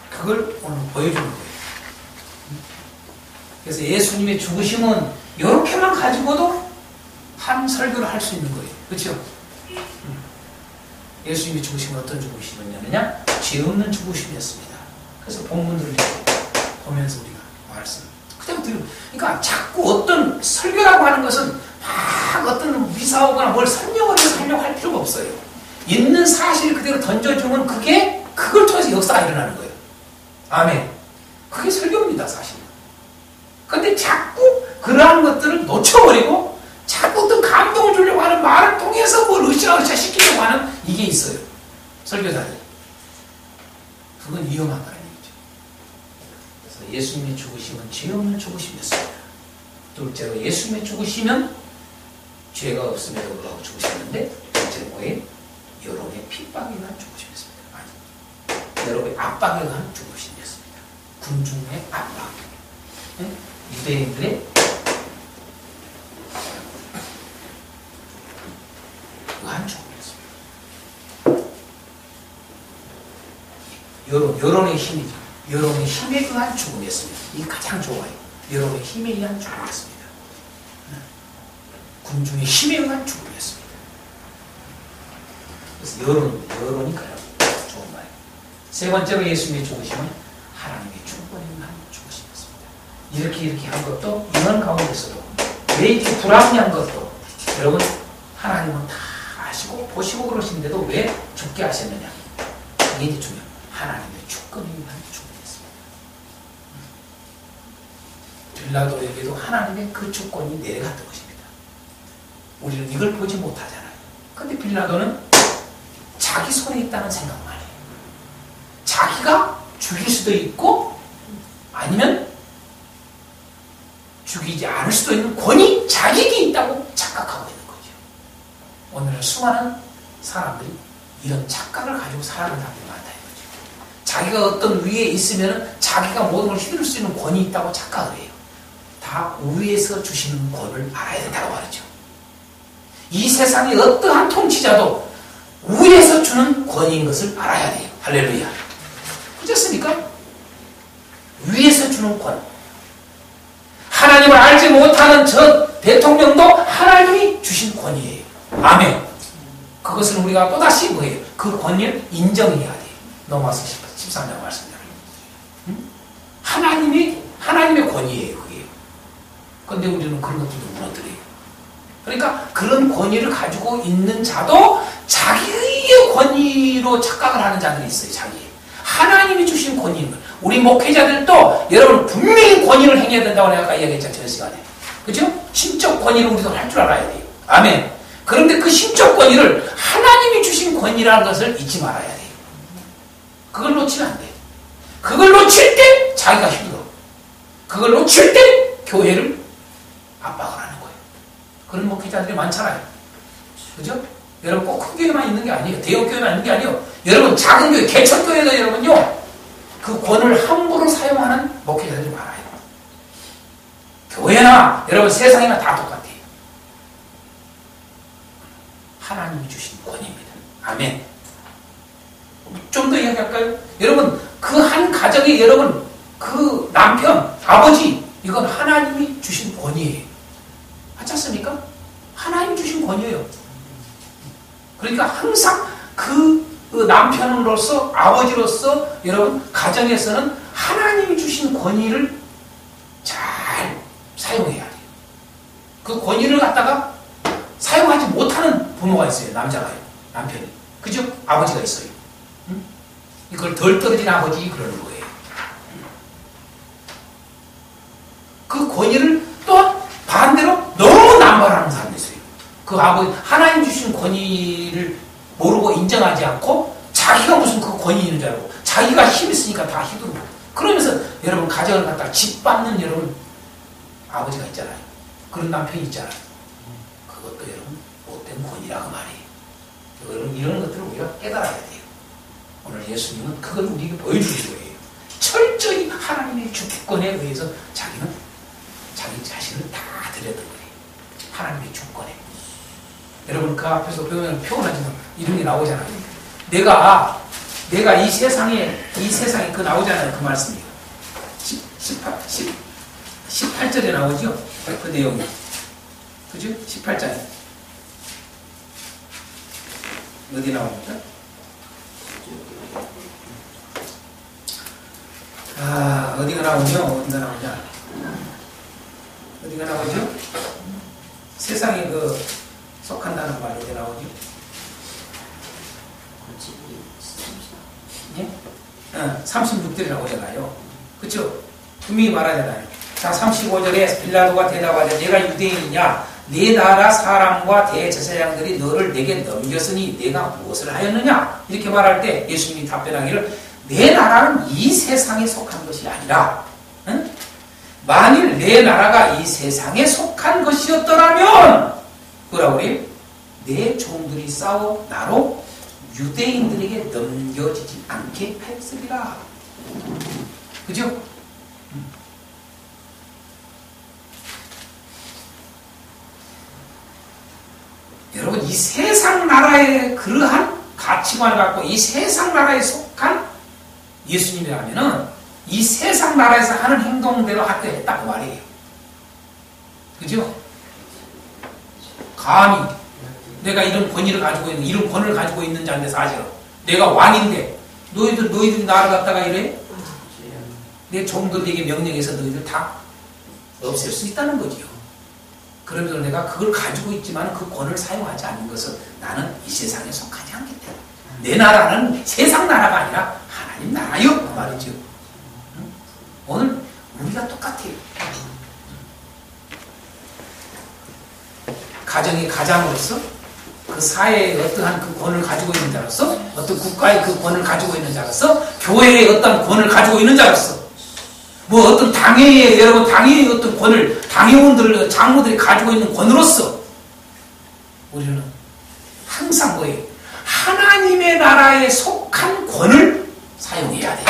그걸 오늘 보여주는 거예요. 그래서 예수님의 죽으심은 이렇게만 가지고도 한 설교를 할 수 있는 거예요. 그렇죠? 예수님의 죽으심은 어떤 죽으심이었느냐? 죄 없는 죽으심이었습니다. 그래서 본문들을 보면서 우리가 말씀 그대로 들으면, 그러니까 자꾸 어떤 설교라고 하는 것은 막 어떤 미사오거나 뭘 설명할 필요가 없어요. 있는 사실 그대로 던져주면 그걸 통해서 역사가 일어나는 거예요. 아멘. 그게 설교입니다, 사실. 근데 자꾸 그러한 것들을 놓쳐버리고 자꾸 어떤 감동을 주려고 하는 말을 통해서 뭘 으쌰으쌰 시키려고 하는 이게 있어요. 설교자들이. 그건 위험하다는 얘기죠. 그래서 예수님의 죽으심은 죄 없는 죽으심이었습니다. 둘째로 예수님의 죽으심은 죄가 없음에도 불구하고 죽으셨는데, 둘째로 뭐예요? 여러분의 핍박에 의한 죽으심이었습니다. 아니, 여러분의 압박에 의한 죽으심이었습니다. 군중의 압박. 네? 유대인들의 여론의 힘이죠. 여론의 힘에 의한 죽음이었습니다. 이게 가장 좋아요. 여론의 힘에 의한 죽음이었습니다. 군중의 힘에 의한 죽음이었습니다. 그래서 여론이 가장 좋은 말이에요. 세 번째로 예수님의 죽으심은 하나님의 주권에 의한 죽으심이었습니다. 이렇게 한 것도 이런 가운데서도 왜 이렇게 불합리한 것도 여러분 하나님은 다 아시고 보시고 그러시는데도 왜 죽게 하셨느냐. 이게 이제 중요해요. 하나님의 주권에 의한 죽음이었습니다. 빌라도에게도 하나님의 그 주권이 내려갔던 것입니다. 우리는 이걸 보지 못하잖아요. 근데 빌라도는 자기 손에 있다는 생각만 해요. 자기가 죽일 수도 있고 아니면 죽이지 않을 수도 있는 권위, 자격이 있다고 착각하고 있는 거죠. 오늘은 수많은 사람들이 이런 착각을 가지고 살아가는 사람들이 많다 이거죠. 자기가 어떤 위에 있으면 자기가 모든 걸 휘두를 수 있는 권위 있다고 착각을 해요. 다 위에서 주시는 권을 알아야 된다고 말이죠. 이 세상의 어떠한 통치자도 위에서 주는 권위인 것을 알아야 돼요. 할렐루야. 그렇습니까? 위에서 주는 권. 하나님을 알지 못하는 저 대통령도 하나님이 주신 권위예요. 아멘. 그것을 우리가 또다시 뭐예요? 그 권위를 인정해야 돼요. 넘어와서 13장 말씀대로. 하나님의 권위예요. 그게. 그런데 우리는 그런 것들도 무너뜨려요. 그러니까 그런 권위를 가지고 있는 자도 자기의 권위로 착각을 하는 자들이 있어요. 자기. 하나님이 주신 권위인 거예요. 우리 목회자들도 여러분 분명히 권위를 행해야 된다고 내가 아까 이야기했잖아요. 저 시간에. 그죠? 신적 권위를 우리도 할 줄 알아야 돼요. 아멘. 그런데 그 신적 권위를 하나님이 주신 권위라는 것을 잊지 말아야 돼요. 그걸 놓치면 안 돼요. 그걸 놓칠 때 자기가 힘들어. 그걸 놓칠 때 교회를 압박을 하는 거예요. 그런 목회자들이 많잖아요. 그죠? 여러분 꼭 큰 교회만 있는 게 아니에요. 대형 교회만 있는 게 아니에요. 여러분 작은 교회, 개척교회도 여러분요. 그 권을 함부로 사용하는 목회자들이 많아요. 교회나 여러분 세상이나 다 똑같아요. 하나님이 주신 권위입니다. 아멘. 좀 더 이야기할까요? 여러분 그 한 가정에 여러분 그 남편, 아버지 이건 하나님이 주신 권위예요. 맞지 않습니까? 하나님이 주신 권위예요. 그러니까 항상 그 남편으로서 아버지로서 여러분 가정에서는 하나님이 주신 권위를 잘 사용해야 돼요. 그 권위를 갖다가 사용하지 못하는 부모가 있어요. 남자가요. 남편이. 그죠? 아버지가 있어요. 응? 이걸 덜 떨어진 아버지 그러는 거예요. 그 권위를 또한 반대로 너무 남발하는 사람이 있어요. 그 아버지 하나님 주신 권위를 모르고 인정하지 않고 자기가 무슨 그 권위 있는 줄 알고 자기가 힘 있으니까 다 휘두르고 그러면서 여러분 가정을 갖다가 짓밟는 여러분 아버지가 있잖아요. 그런 남편이 있잖아요. 그것도 여러분 못된 권위라고 말이에요. 여러분 이런 것들을 우리가 깨달아야 돼요. 오늘 예수님은 그걸 우리에게 보여주는 거예요. 철저히 하나님의 주권에 의해서 자기는 자기 자신을 다 드렸던 거예요. 하나님의 주권에. 여러분 그 앞에서 보면 표현하지만 이런 게 나오잖아요. 내가 이 세상에 그 나오잖아요. 그 말씀이요. 18절에 나오죠. 그 내용이. 그죠? 18절. 어디 나옵니까? 어디가 나오죠? 어디가 나오죠? 세상에 그 속한다는 말 어디 나오죠? 예? 36절에 나오잖아요. 그쵸? 분명히 말하잖아요. 자, 35절에 빌라도가 대답하되 내가 유대인이냐? 네 나라 사람과 대제사장들이 너를 내게 넘겼으니 내가 무엇을 하였느냐? 이렇게 말할 때 예수님이 답변하기를 내 나라는 이 세상에 속한 것이 아니라 응? 만일 내 나라가 이 세상에 속한 것이었더라면 뭐라고 그래요? 내 종들이 싸워 나로 유대인들에게 넘겨지지 않게 했으리라. 그죠? 여러분 이 세상 나라의 그러한 가치관을 갖고 이 세상 나라에 속한 예수님이라면은 이 세상 나라에서 하는 행동대로 했다 그 말이에요. 그죠? 감히 내가 이런 권위를 가지고 있는, 이런 권을 가지고 있는 자인데 사실은 내가 왕인데 너희들 나를 갖다가 이래? 내 종들에게 명령해서 너희들 다 없앨 수 있다는 거지요. 그러면서 내가 그걸 가지고 있지만 그 권을 사용하지 않는 것은 나는 이 세상에 속하지 않기 때문에 내 나라는 세상 나라가 아니라 하나님 나라요 그 말이죠. 응? 오늘 우리가 똑같아요. 가정의 가장으로서 그 사회의 어떠한 그 권을 가지고 있는 자로서 어떤 국가의 그 권을 가지고 있는 자로서 교회의 어떤 권을 가지고 있는 자로서 뭐 어떤 당회의 여러분 당회의 어떤 권을 당회원들 장로들이 가지고 있는 권으로서 우리는 항상 뭐예요? 하나님의 나라에 속한 권을 사용해야 돼요.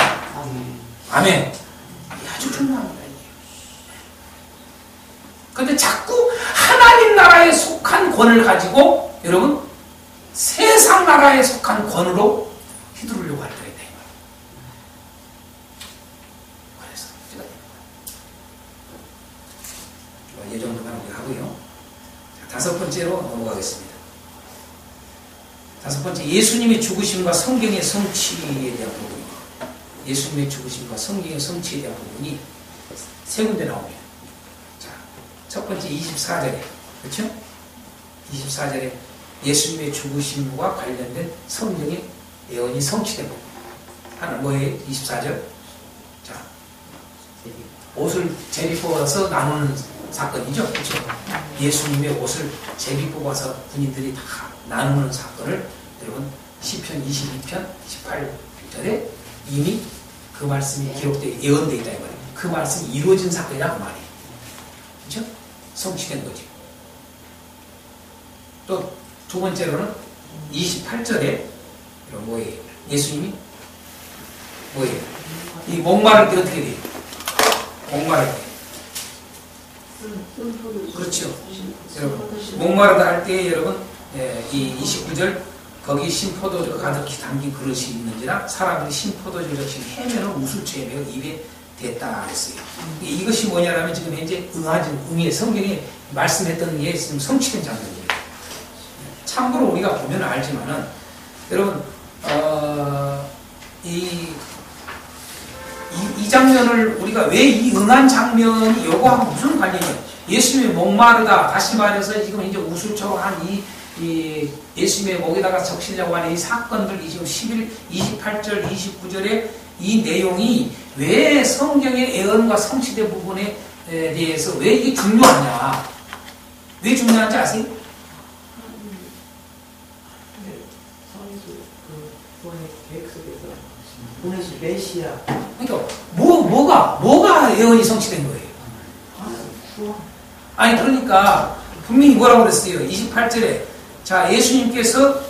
아멘. 이게 아주 중요합니다. 그런데 자꾸 하나님 나라에 속한 권을 가지고 여러분 세상 나라에 속한 권으로 휘두르려고 할 때가 있다. 그래서 제가 이 정도만 우리 하고요. 다섯 번째로 넘어가겠습니다. 다섯 번째, 예수님의 죽으심과 성경의 성취에 대한 부분입니다. 예수님의 죽으심과 성경의 성취에 대한 부분이 세 군데 나옵니다. 자, 첫 번째 24절에, 그렇죠? 24절에 예수님의 죽으심과 관련된 성경의 예언이 성취된 부분. 하나 뭐예요? 24절. 자, 옷을 제비 뽑아서 나누는 사건이죠. 그렇죠? 예수님의 옷을 제비 뽑아서 군인들이 다 나누는 사건을 여러분 시편 22편 18절에 이미 그 말씀이 기록되어 예언되어 있다 이 말이에요. 그 말씀이 이루어진 사건이라 그 말이에요. 그렇죠? 성취된 거죠. 또 두 번째로는 28절에 뭐예요? 예수님이 뭐예요? 이 목마를 때 어떻게 돼요? 목마를 때. 그렇죠. 여러분 목마르다 할 때 여러분 이 29절 거기 신포도주가 가득히 담긴 그릇이 있는지라 사람들이 신포도주를 적신 해면을 우술초에 매어 입에 댔다 했어요. 이것이 뭐냐라면 지금 현재 응의 성경에 말씀했던 게 지금 성취된 장면이에요. 참고로 우리가 보면 알지만은 여러분 이 장면을 우리가 왜 이 응한 장면이 요거하고 무슨 관련이에요? 예수님의 목마르다 다시 말해서 지금 이제 우술초로 한 이 예수님의 목에다가 적시려고 하는 이 사건들 이 지금 28절 29절의 이 내용이 왜 성경의 예언과 성취된 부분에 대해서 왜 이게 중요하냐? 왜 중요한지 아세요? 보내실 메시아. 그러니까 뭐가 예언이 성취된 거예요? 아니 그러니까 분명히 뭐라고 그랬어요? 28절에 자 예수님께서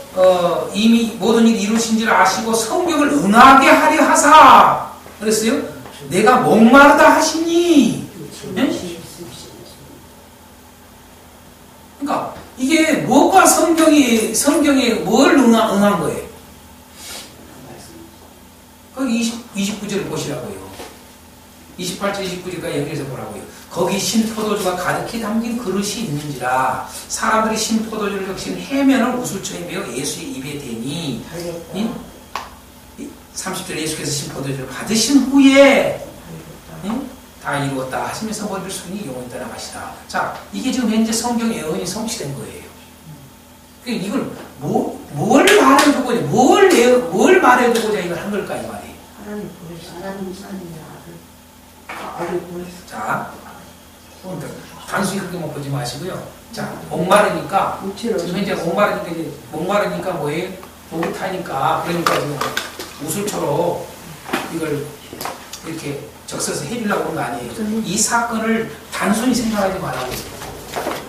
이미 모든 일이 이루신 줄 아시고 성경을 응하게 하려 하사 그랬어요? 내가 목마르다 하시니. 네? 그러니까 이게 뭐가 성경에 뭘 응한 거예요? 거기 29절을 보시라고요. 28절, 29절까지 연결해서 보라고요. 거기 신포도주가 가득히 담긴 그릇이 있는지라 사람들이 신포도주를 적신 해면을 우술초에 매어 예수의 입에 대니 30절 예수께서 신포도주를 받으신 후에 다 이루었다 하시면서 머리를 숙이니 영원히 떠나가시다. 자, 이게 지금 현재 성경 예언이 성취된 거예요. 그러니까 이걸 뭘 말해주고자 이걸 한 걸까 이 말이에요. 하나님 보내신 아들 보내신. 자, 단순히 그렇게만 보지 마시고요. 자, 목마르니까 지금 현재 목마르니까 뭐예요? 목이 타니까 그러니까 지금 우술초로 이걸 이렇게 적셔서 해주려고 그런 거 아니에요. 이 사건을 단순히 생각하지 말라고 있어요.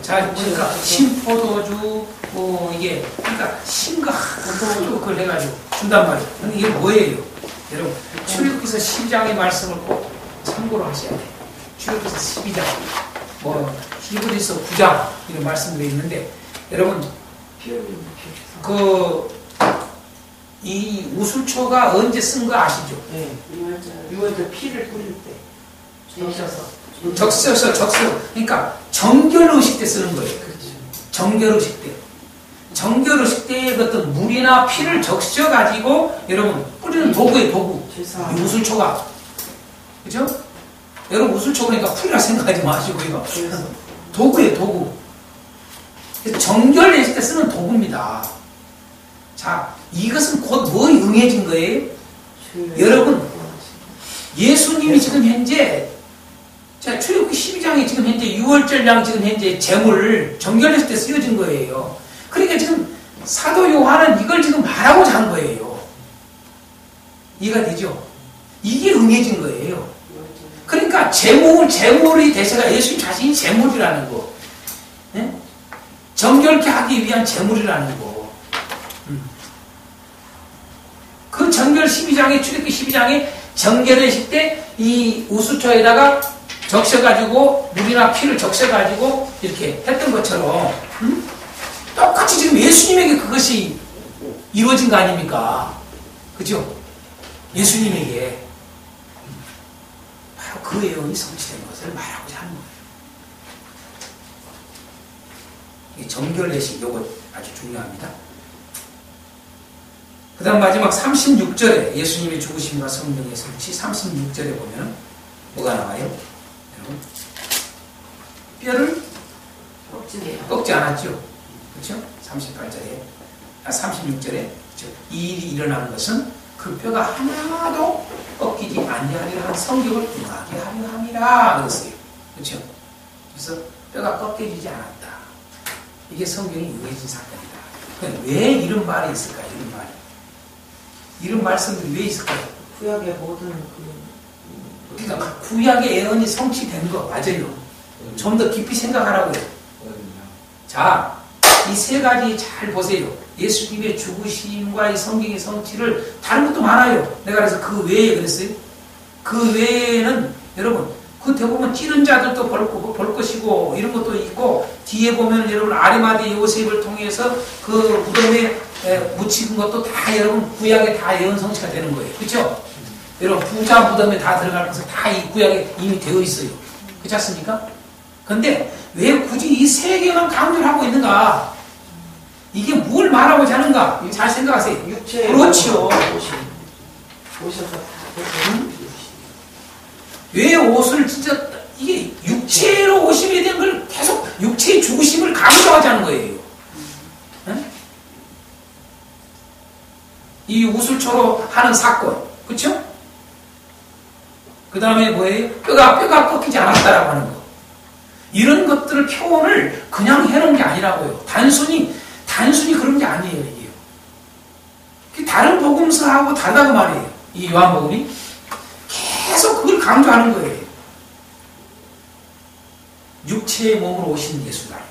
자, 보니까 신포도주 이게 그러니까 신과 한도 그걸 해가지고 준단 말이에요. 근데 이게 뭐예요? 여러분 출애굽기서 12장의 말씀을 꼭 참고로 하셔야 돼요. 출애굽기서 12장 히브리서 9장 이런 말씀들이 있는데 여러분 이 우술초가 언제 쓴 거 아시죠? 네. 6월절 6월절 피를 뿌릴 때. 적셔서. 그러니까 정결의식 때 쓰는 거예요. 정결의식 때. 정결의식 때의 어떤 물이나 피를 적셔가지고 여러분 뿌리는 도구예요, 도구. 이 우술초가. 그죠? 여러분 우술초 그러니까 풀이라 생각하지 마시고 이거. 도구예요, 도구. 정결의식 때 쓰는 도구입니다. 자, 이것은 곧 뭐에 응해진 거예요? 여러분, 예수님이 지금 현재 자, 출애굽기 12장에 지금 현재 6월절량 지금 현재 제물 정결했을 때 쓰여진 거예요. 그러니까 지금 사도 요한은 이걸 지금 말하고자 한 거예요. 이해가 되죠? 이게 응해진 거예요. 그러니까 제물이 대세가 예수님 자신이 제물이라는 거. 네? 정결케 하기 위한 제물이라는 거. 그 정결 12장에 출애굽기 12장에 정결했을 때 이 우수초에다가 적셔가지고 물이나 피를 적셔가지고 이렇게 했던 것처럼 똑같이 지금 예수님에게 그것이 이루어진 거 아닙니까? 그죠? 예수님에게 바로 그 예언이 성취된 것을 말하고자 하는 거예요. 이 정결례식 요거 아주 중요합니다. 그 다음 마지막 36절에 예수님의 죽으심과 성령의 성취 36절에 보면 뭐가 나와요? 여러분 뼈를 꺾지 않았죠? 그렇죠? 36절에 그렇죠? 이 일이 일어나는 것은 그 뼈가 하나도 꺾이지 아니하리라 한 성경을 임하게 하려 함이라 그랬어요. 그렇죠? 그래서 뼈가 꺾여지지 않았다. 이게 성경이 응해진 사건이다. 왜 이런 말이 있을까요? 이런 말이. 이런 말씀들이 왜 있을까요? 구약의 모든 그러니까 구약의 예언이 성취된 거 맞아요. 좀 더 깊이 생각하라고요. 자, 이 세 가지 잘 보세요. 예수님의 죽으심과 이 성경의 성취를 다른 것도 많아요. 내가 그래서 그 외에 그랬어요. 그 외에는 여러분 그 대부분 찌른 자들도 볼 것이고 이런 것도 있고 뒤에 보면 여러분 아리마대 요셉을 통해서 그 무덤에 묻힌 것도 다 여러분 구약에 다 예언 성취가 되는 거예요. 그렇죠? 여러분 부자 무덤에 다 들어가면서 다 이 구약에 이미 되어 있어요. 그렇지 않습니까? 근데 왜 굳이 이 세 개만 강조를 하고 있는가? 이게 뭘 말하고자 하는가? 잘 생각하세요. 그렇죠. 오셔서 다 왜 옷을 진짜 이게 육체로 오심에 대한 걸 계속 육체의 죽으심을 강조하자는 거예요. 네? 이 우술초로 하는 사건, 그렇죠? 그 다음에 뭐예요? 뼈가 꺾이지 않았다라고 하는 거. 이런 것들을 표현을 그냥 해놓은 게 아니라고요. 단순히 그런 게 아니에요, 이게요. 다른 복음서하고 다르다고 말이에요. 이 요한복음이 계속 그걸 강조하는 거예요. 육체의 몸으로 오신 예수라는 거.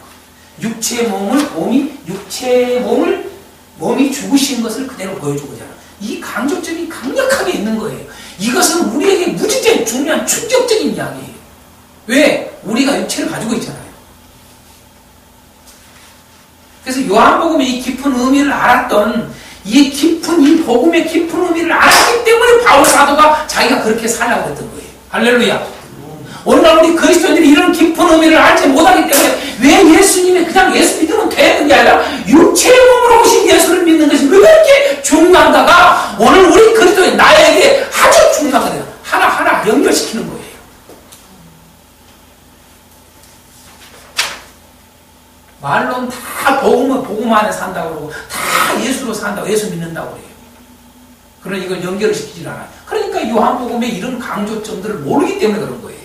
몸이 죽으신 것을 그대로 보여주고자 하는 이 강조점이 강력하게 있는 거예요. 이것은 우리에게 무지개 중요한 충격적인 이야기예요. 왜? 우리가 육체를 가지고 있잖아요. 그래서 요한복음의 이 깊은 의미를 알았던 이 복음의 깊은 의미를 알았기 때문에 바울 사도가 자기가 그렇게 살라고 했던 거예요. 할렐루야. 오늘날 우리 그리스도인들이 이런 깊은 의미를 알지 못하기 때문에 왜 예수님이 그냥 예수 믿으면 되는 게 아니라 육체의 몸으로 오신 예수를 믿는 것이 왜 그렇게 중요한가가 오늘 우리 그리스도인 나에게 아주 중요하거든요. 하나하나 연결시키는 거예요. 말로는 다 복음 안에 산다고 그러고 다 예수로 산다고 예수 믿는다고 그래요. 그러나 이걸 연결을 시키질 않아요. 그러니까 요한복음의 이런 강조점들을 모르기 때문에 그런 거예요.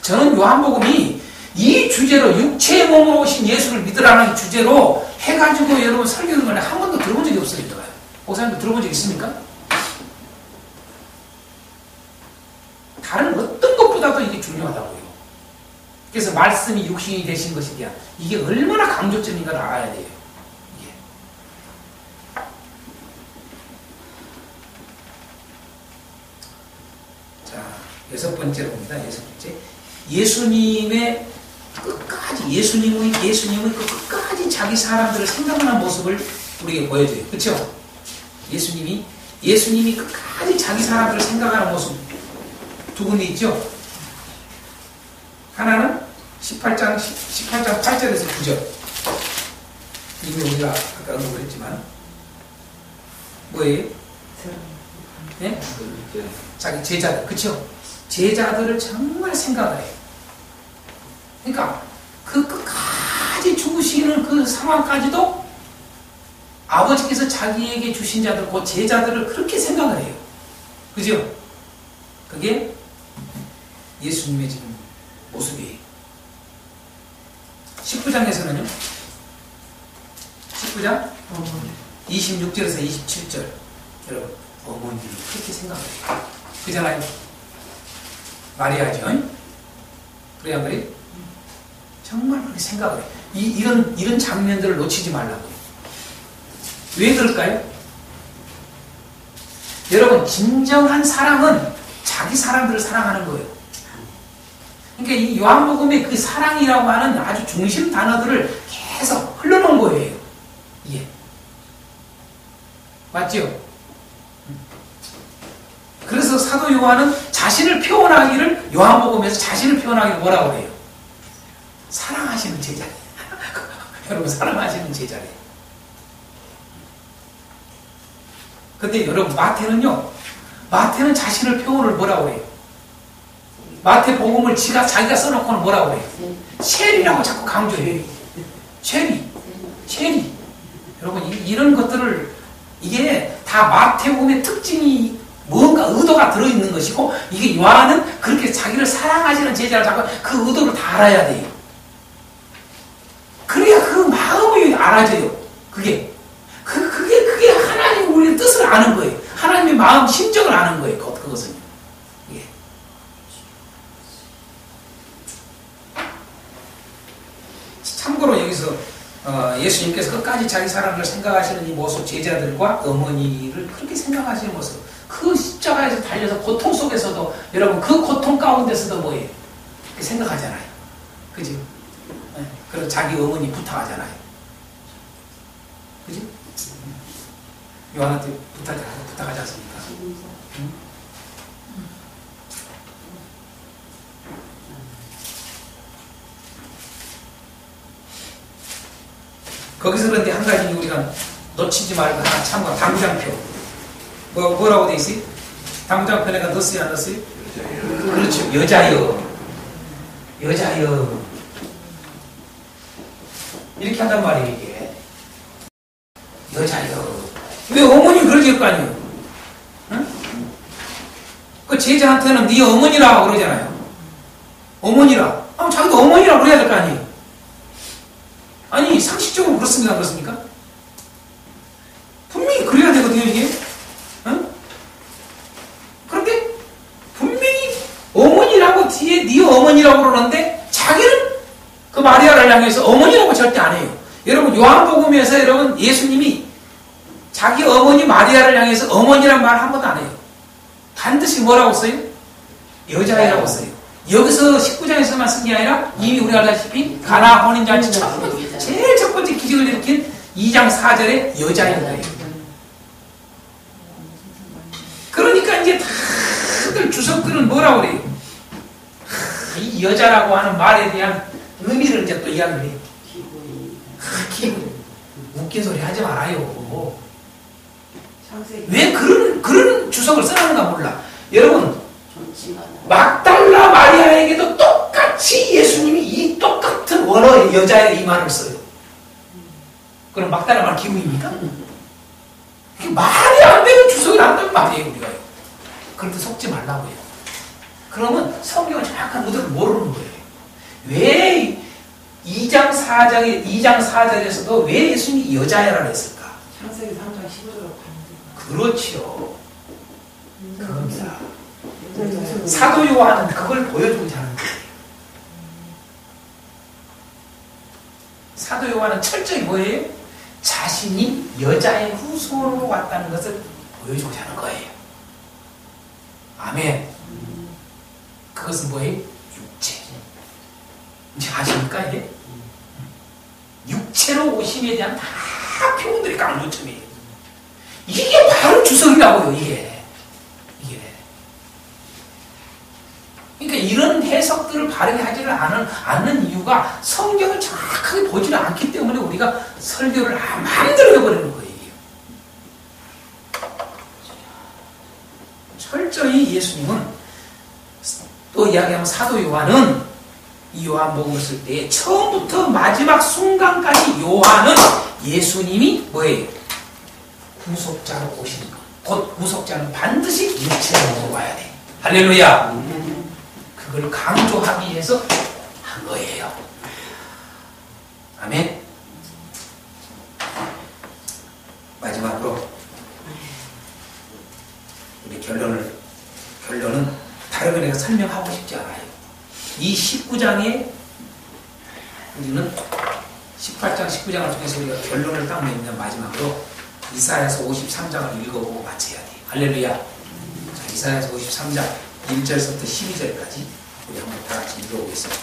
저는 요한복음이 이 주제로 육체의 몸으로 오신 예수를 믿으라는 주제로 해가지고 여러분 설교하는 걸 한 번도 들어본 적이 없어요. 목사님도 들어본 적 있습니까? 다른 어떤 것보다도 이게 중요하다고요. 그래서 말씀이 육신이 되신 것에 대한 이게 얼마나 강조점인가를 알아야 돼요. 이게. 자, 6번째로 봅니다. 6번째. 예수님의 끝까지 그 끝까지 끝까지 자기 사람들을 생각하는 모습을 우리에게 보여줘요. 그렇죠? 예수님이 끝까지 자기 사람들을 생각하는 모습 두 군데 있죠? 하나는 18장 8절에서 9절. 이미 우리가 아까 언급을 했지만 뭐예요? 네? 자기 제자들, 그쵸? 제자들을 정말 생각을 해요. 그러니까 그 끝까지 죽으시는 그 상황까지도 아버지께서 자기에게 주신 자들, 그 제자들을 그렇게 생각을 해요. 그죠? 그게 예수님의 지금 모습이에요. 19장에서는요, 19장 26절에서 27절, 여러분, 어머니를 그렇게 생각해요. 그잖아요. 마리아죠. 그래, 안 그래? 정말 그렇게 생각을 해요. 이런 장면들을 놓치지 말라고요. 왜 그럴까요? 여러분, 진정한 사랑은 자기 사람들을 사랑하는 거예요. 그러니까 이 요한복음의 그 사랑이라고 하는 아주 중심 단어들을 계속 흘러놓은 거예요. 이게. 맞죠? 그래서 사도 요한은 자신을 표현하기를, 요한복음에서 자신을 표현하기를 뭐라고 그래요? 사랑하시는 제자. 여러분, 사랑하시는 제자래요. 근데 여러분, 마태는 자신을 표현을 뭐라고 해요? 마태복음을 자기가 써놓고는 뭐라고 해요? 쉘이라고 자꾸 강조해요. 쉘이. 여러분, 이런 것들을, 이게 다 마태복음의 특징이 뭔가 의도가 들어있는 것이고, 이게 요한은 그렇게 자기를 사랑하시는 제자를 자꾸 그 의도를 다 알아야 돼요. 그래야 그 마음이 알아져요. 그게 하나님 우리의 뜻을 아는 거예요. 하나님의 마음, 심정을 아는 거예요. 그것은. 예. 참고로 여기서 예수님께서 끝까지 자기 사람을 생각하시는 이 모습, 제자들과 어머니를 그렇게 생각하시는 모습, 그 십자가에서 달려서 고통 속에서도, 여러분, 그 고통 가운데서도 뭐예요? 생각하잖아요. 그지? 그리고 자기 어머니 부탁하잖아요. 그지? 요한한테 부탁하지 않습니까? 응? 거기서 그런데 한 가지 우리가 놓치지 말고 하나 참고, 당구장표. 뭐라고 돼 있어요? 당구장표에가 넣었어요, 안 넣었어요? 그렇죠. 여자여. 이렇게 한단 말이에요, 이게. 여자여. 왜 어머니 그러지 할 거 아니에요? 응? 그 제자한테는 네 어머니라고 그러잖아요. 어머니라. 자기도 어머니라고 그래야 될 거 아니에요? 아니, 상식적으로 그렇습니까? 안 그렇습니까? 분명히 그래야 되거든요, 이게. 응? 그런데 분명히 어머니라고 뒤에 네 어머니라고 그러는데 자기는 그 마리아를 향해서 어머니라고 절대 안 해요. 여러분, 요한복음에서 여러분, 예수님이 자기 어머니 마리아를 향해서 어머니란 말 한 번도 안 해요. 반드시 뭐라고 써요? 여자애라고 써요. 여기서 19장에서만 쓴 게 아니라 이미 우리가 알다시피 가나 혼인잔치 제일 첫 번째 기적을 일으킨 2장 4절에 여자인 거예요. 그러니까 이제 다들 주석들은 뭐라고 그래요? 이 여자라고 하는 말에 대한 의미를 이제 또 이야기를 해요. 기분. 웃긴 소리 하지 말아요. 왜 그런 주석을 써놨는가 몰라. 여러분, 막달라 마리아에게도 똑같이 예수님이 이 똑같은 원어의 여자의 이 말을 써요. 그럼 막달라 말 기분입니까? 말이 안 되는 주석을 한단 말이에요, 우리가. 그런데 속지 말라고요. 그러면 성경을 정확한 의도를 모르는 거예요. 왜 2장 4절에서도 왜 예수님이 여자애라고 했을까? 창세기 3장 15절로 그렇죠. 그겁니다. 사도 요한은 그걸 보여주고자 하는 거예요. 사도 요한은 철저히 뭐예요? 자신이 여자의 후손으로 왔다는 것을 보여주고자 하는 거예요. 아멘. 그것은 뭐예요? 육체. 이제 아십니까 이게? 육체. 육체로 오심에 대한 다 표현들이 강조점이에요. 이게 바로 주석이라고요, 이게. 그러니까 이런 해석들을 바르게 하지를 않는 이유가 성경을 정확하게 보지를 않기 때문에 우리가 설교를 마음대로 해버리는 거예요. 철저히 예수님은 또 이야기하면 사도 요한은 이 요한복음을 쓸 때 처음부터 마지막 순간까지 요한은 예수님이 뭐예요? 구속자로 오시는 것. 곧 구속자는 반드시 육체로 와야 돼. 할렐루야. 그걸 강조하기 위해서 한 거예요. 아멘. 마지막으로 우리 결론은 다른 내가 설명하고 싶지 않아요. 이 19장에 우리는 18장, 19장을 통해서 우리가 결론을 딱 내면 마지막으로 이사야서 53장을 읽어보고 마쳐야 돼. 할렐루야. 자, 이사야서 53장 1절부터 12절까지 우리 한번 다 같이 읽어보겠습니다.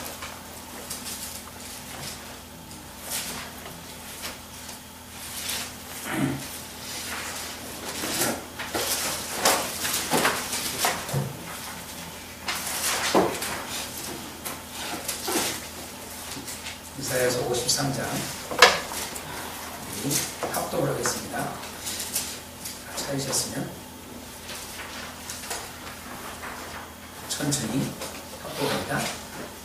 이사야서 53장 합독을 하겠습니다. 찾으셨으면 천천히 합독합니다.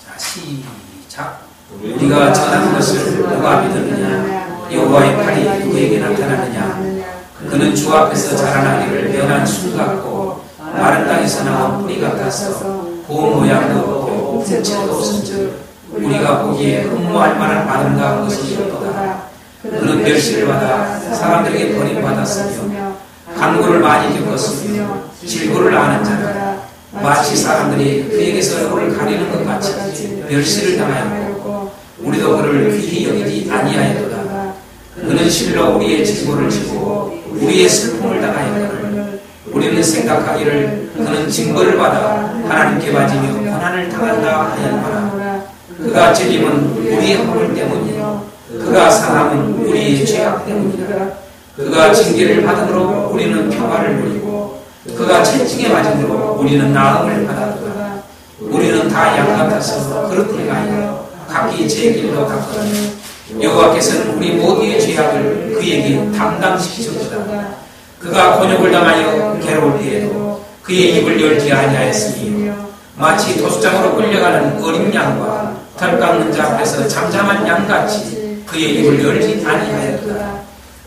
자, 시작. 우리가 전한 것을 누가 믿었느냐? 여호와의 팔이 누구에게 나타났느냐? 그는 주 앞에서 자라나기를 변한 술 같고 마른 땅에서 나온 뿌리 같아서 고운 모양도 없고 색채도 없은즉 우리가 보기에 흠모할 만한 아름다운 것이 없도다. 그는 멸시를 받아 사람들에게 버림받았으며 간구를 많이 겪었으며 질고를 아는 자라. 마치 사람들이 그에게서 얼굴을 가리는 것 같이 멸시를 당하였고 우리도 그를 귀히 여기지 아니하였도다. 그는 실로 우리의 질고를 지고 우리의 슬픔을 당하였거늘 우리는 생각하기를 그는 징벌을 받아 하나님께 맞으며 고난을 당한다 하였노라. 그가 찔림은 우리의 허물 때문이요 그가 상함은 우리의 죄악 때문이라. 그가 징계를 받음으로 우리는 평화를 누리고 그가 채찍에 맞음으로 우리는 나음을 받았도다. 우리는 다 양 같아서 그릇을 가하여 각기 제 길로 갔거늘 여호와께서는 우리 모두의 죄악을 그에게 담당시키셨도다. 그가 곤욕을 당하여 괴로울 때에도 그의 입을 열지 아니하였으며 마치 도수장으로 끌려가는 어린 양과 털 깎는 자 앞에서 잠잠한 양같이 그의 입을 열지 아니하였도다.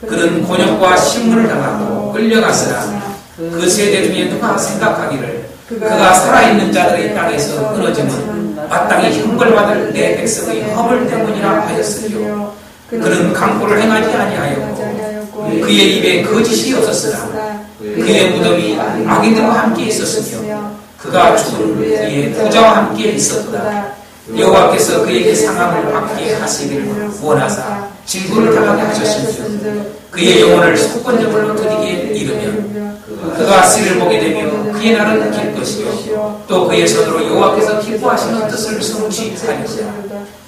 그는 곤욕과 심문을 당하고 끌려갔으나 그 세대 중에 누가 생각하기를 그가 살아있는 자들의 땅에서 끊어지면 마땅히 형벌받을 내 백성의 허물 때문이라 하였으며 그는 강포를 행하지 아니하였고 그의 입에 거짓이 없었으나 그의 무덤이 악인들과 함께 있었으며 그가 죽은 그의 부자와 함께 있었도다. 여호와께서 그에게 상함을 받게 하시기를 원하사 징벌을 당하게 하셨으며 그의 영혼을 속건제물로 드리기에 이르면 그가 씨를 보게 되며 그의 날은 길 것이요 또 그의 손으로 여호와께서 기뻐하시는 뜻을 성취하리라.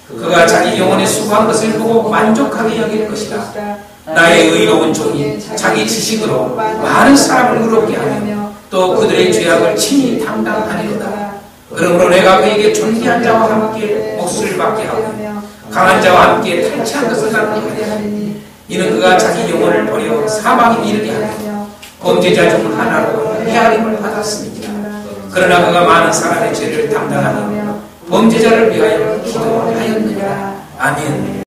그가 자기 영혼에 수고한 것을 보고 만족하게 여길 것이다. 나의 의로운 종이 자기 지식으로 많은 사람을 의롭게 하며 또 그들의 죄악을 친히 담당하리로다. 그러므로 내가 그에게 존귀한 자와 함께 몫을 받게 하고 강한 자와 함께 탈취한 것을 갖게 하리니 이는 그가 자기 영혼을 버려 사망에 이르게 하며 범죄자 중 하나로 헤아림을 받았습니다. 그러나 그가 많은 사람의 죄를 담당하며 범죄자를 위하여 기도하였느니라. 아멘.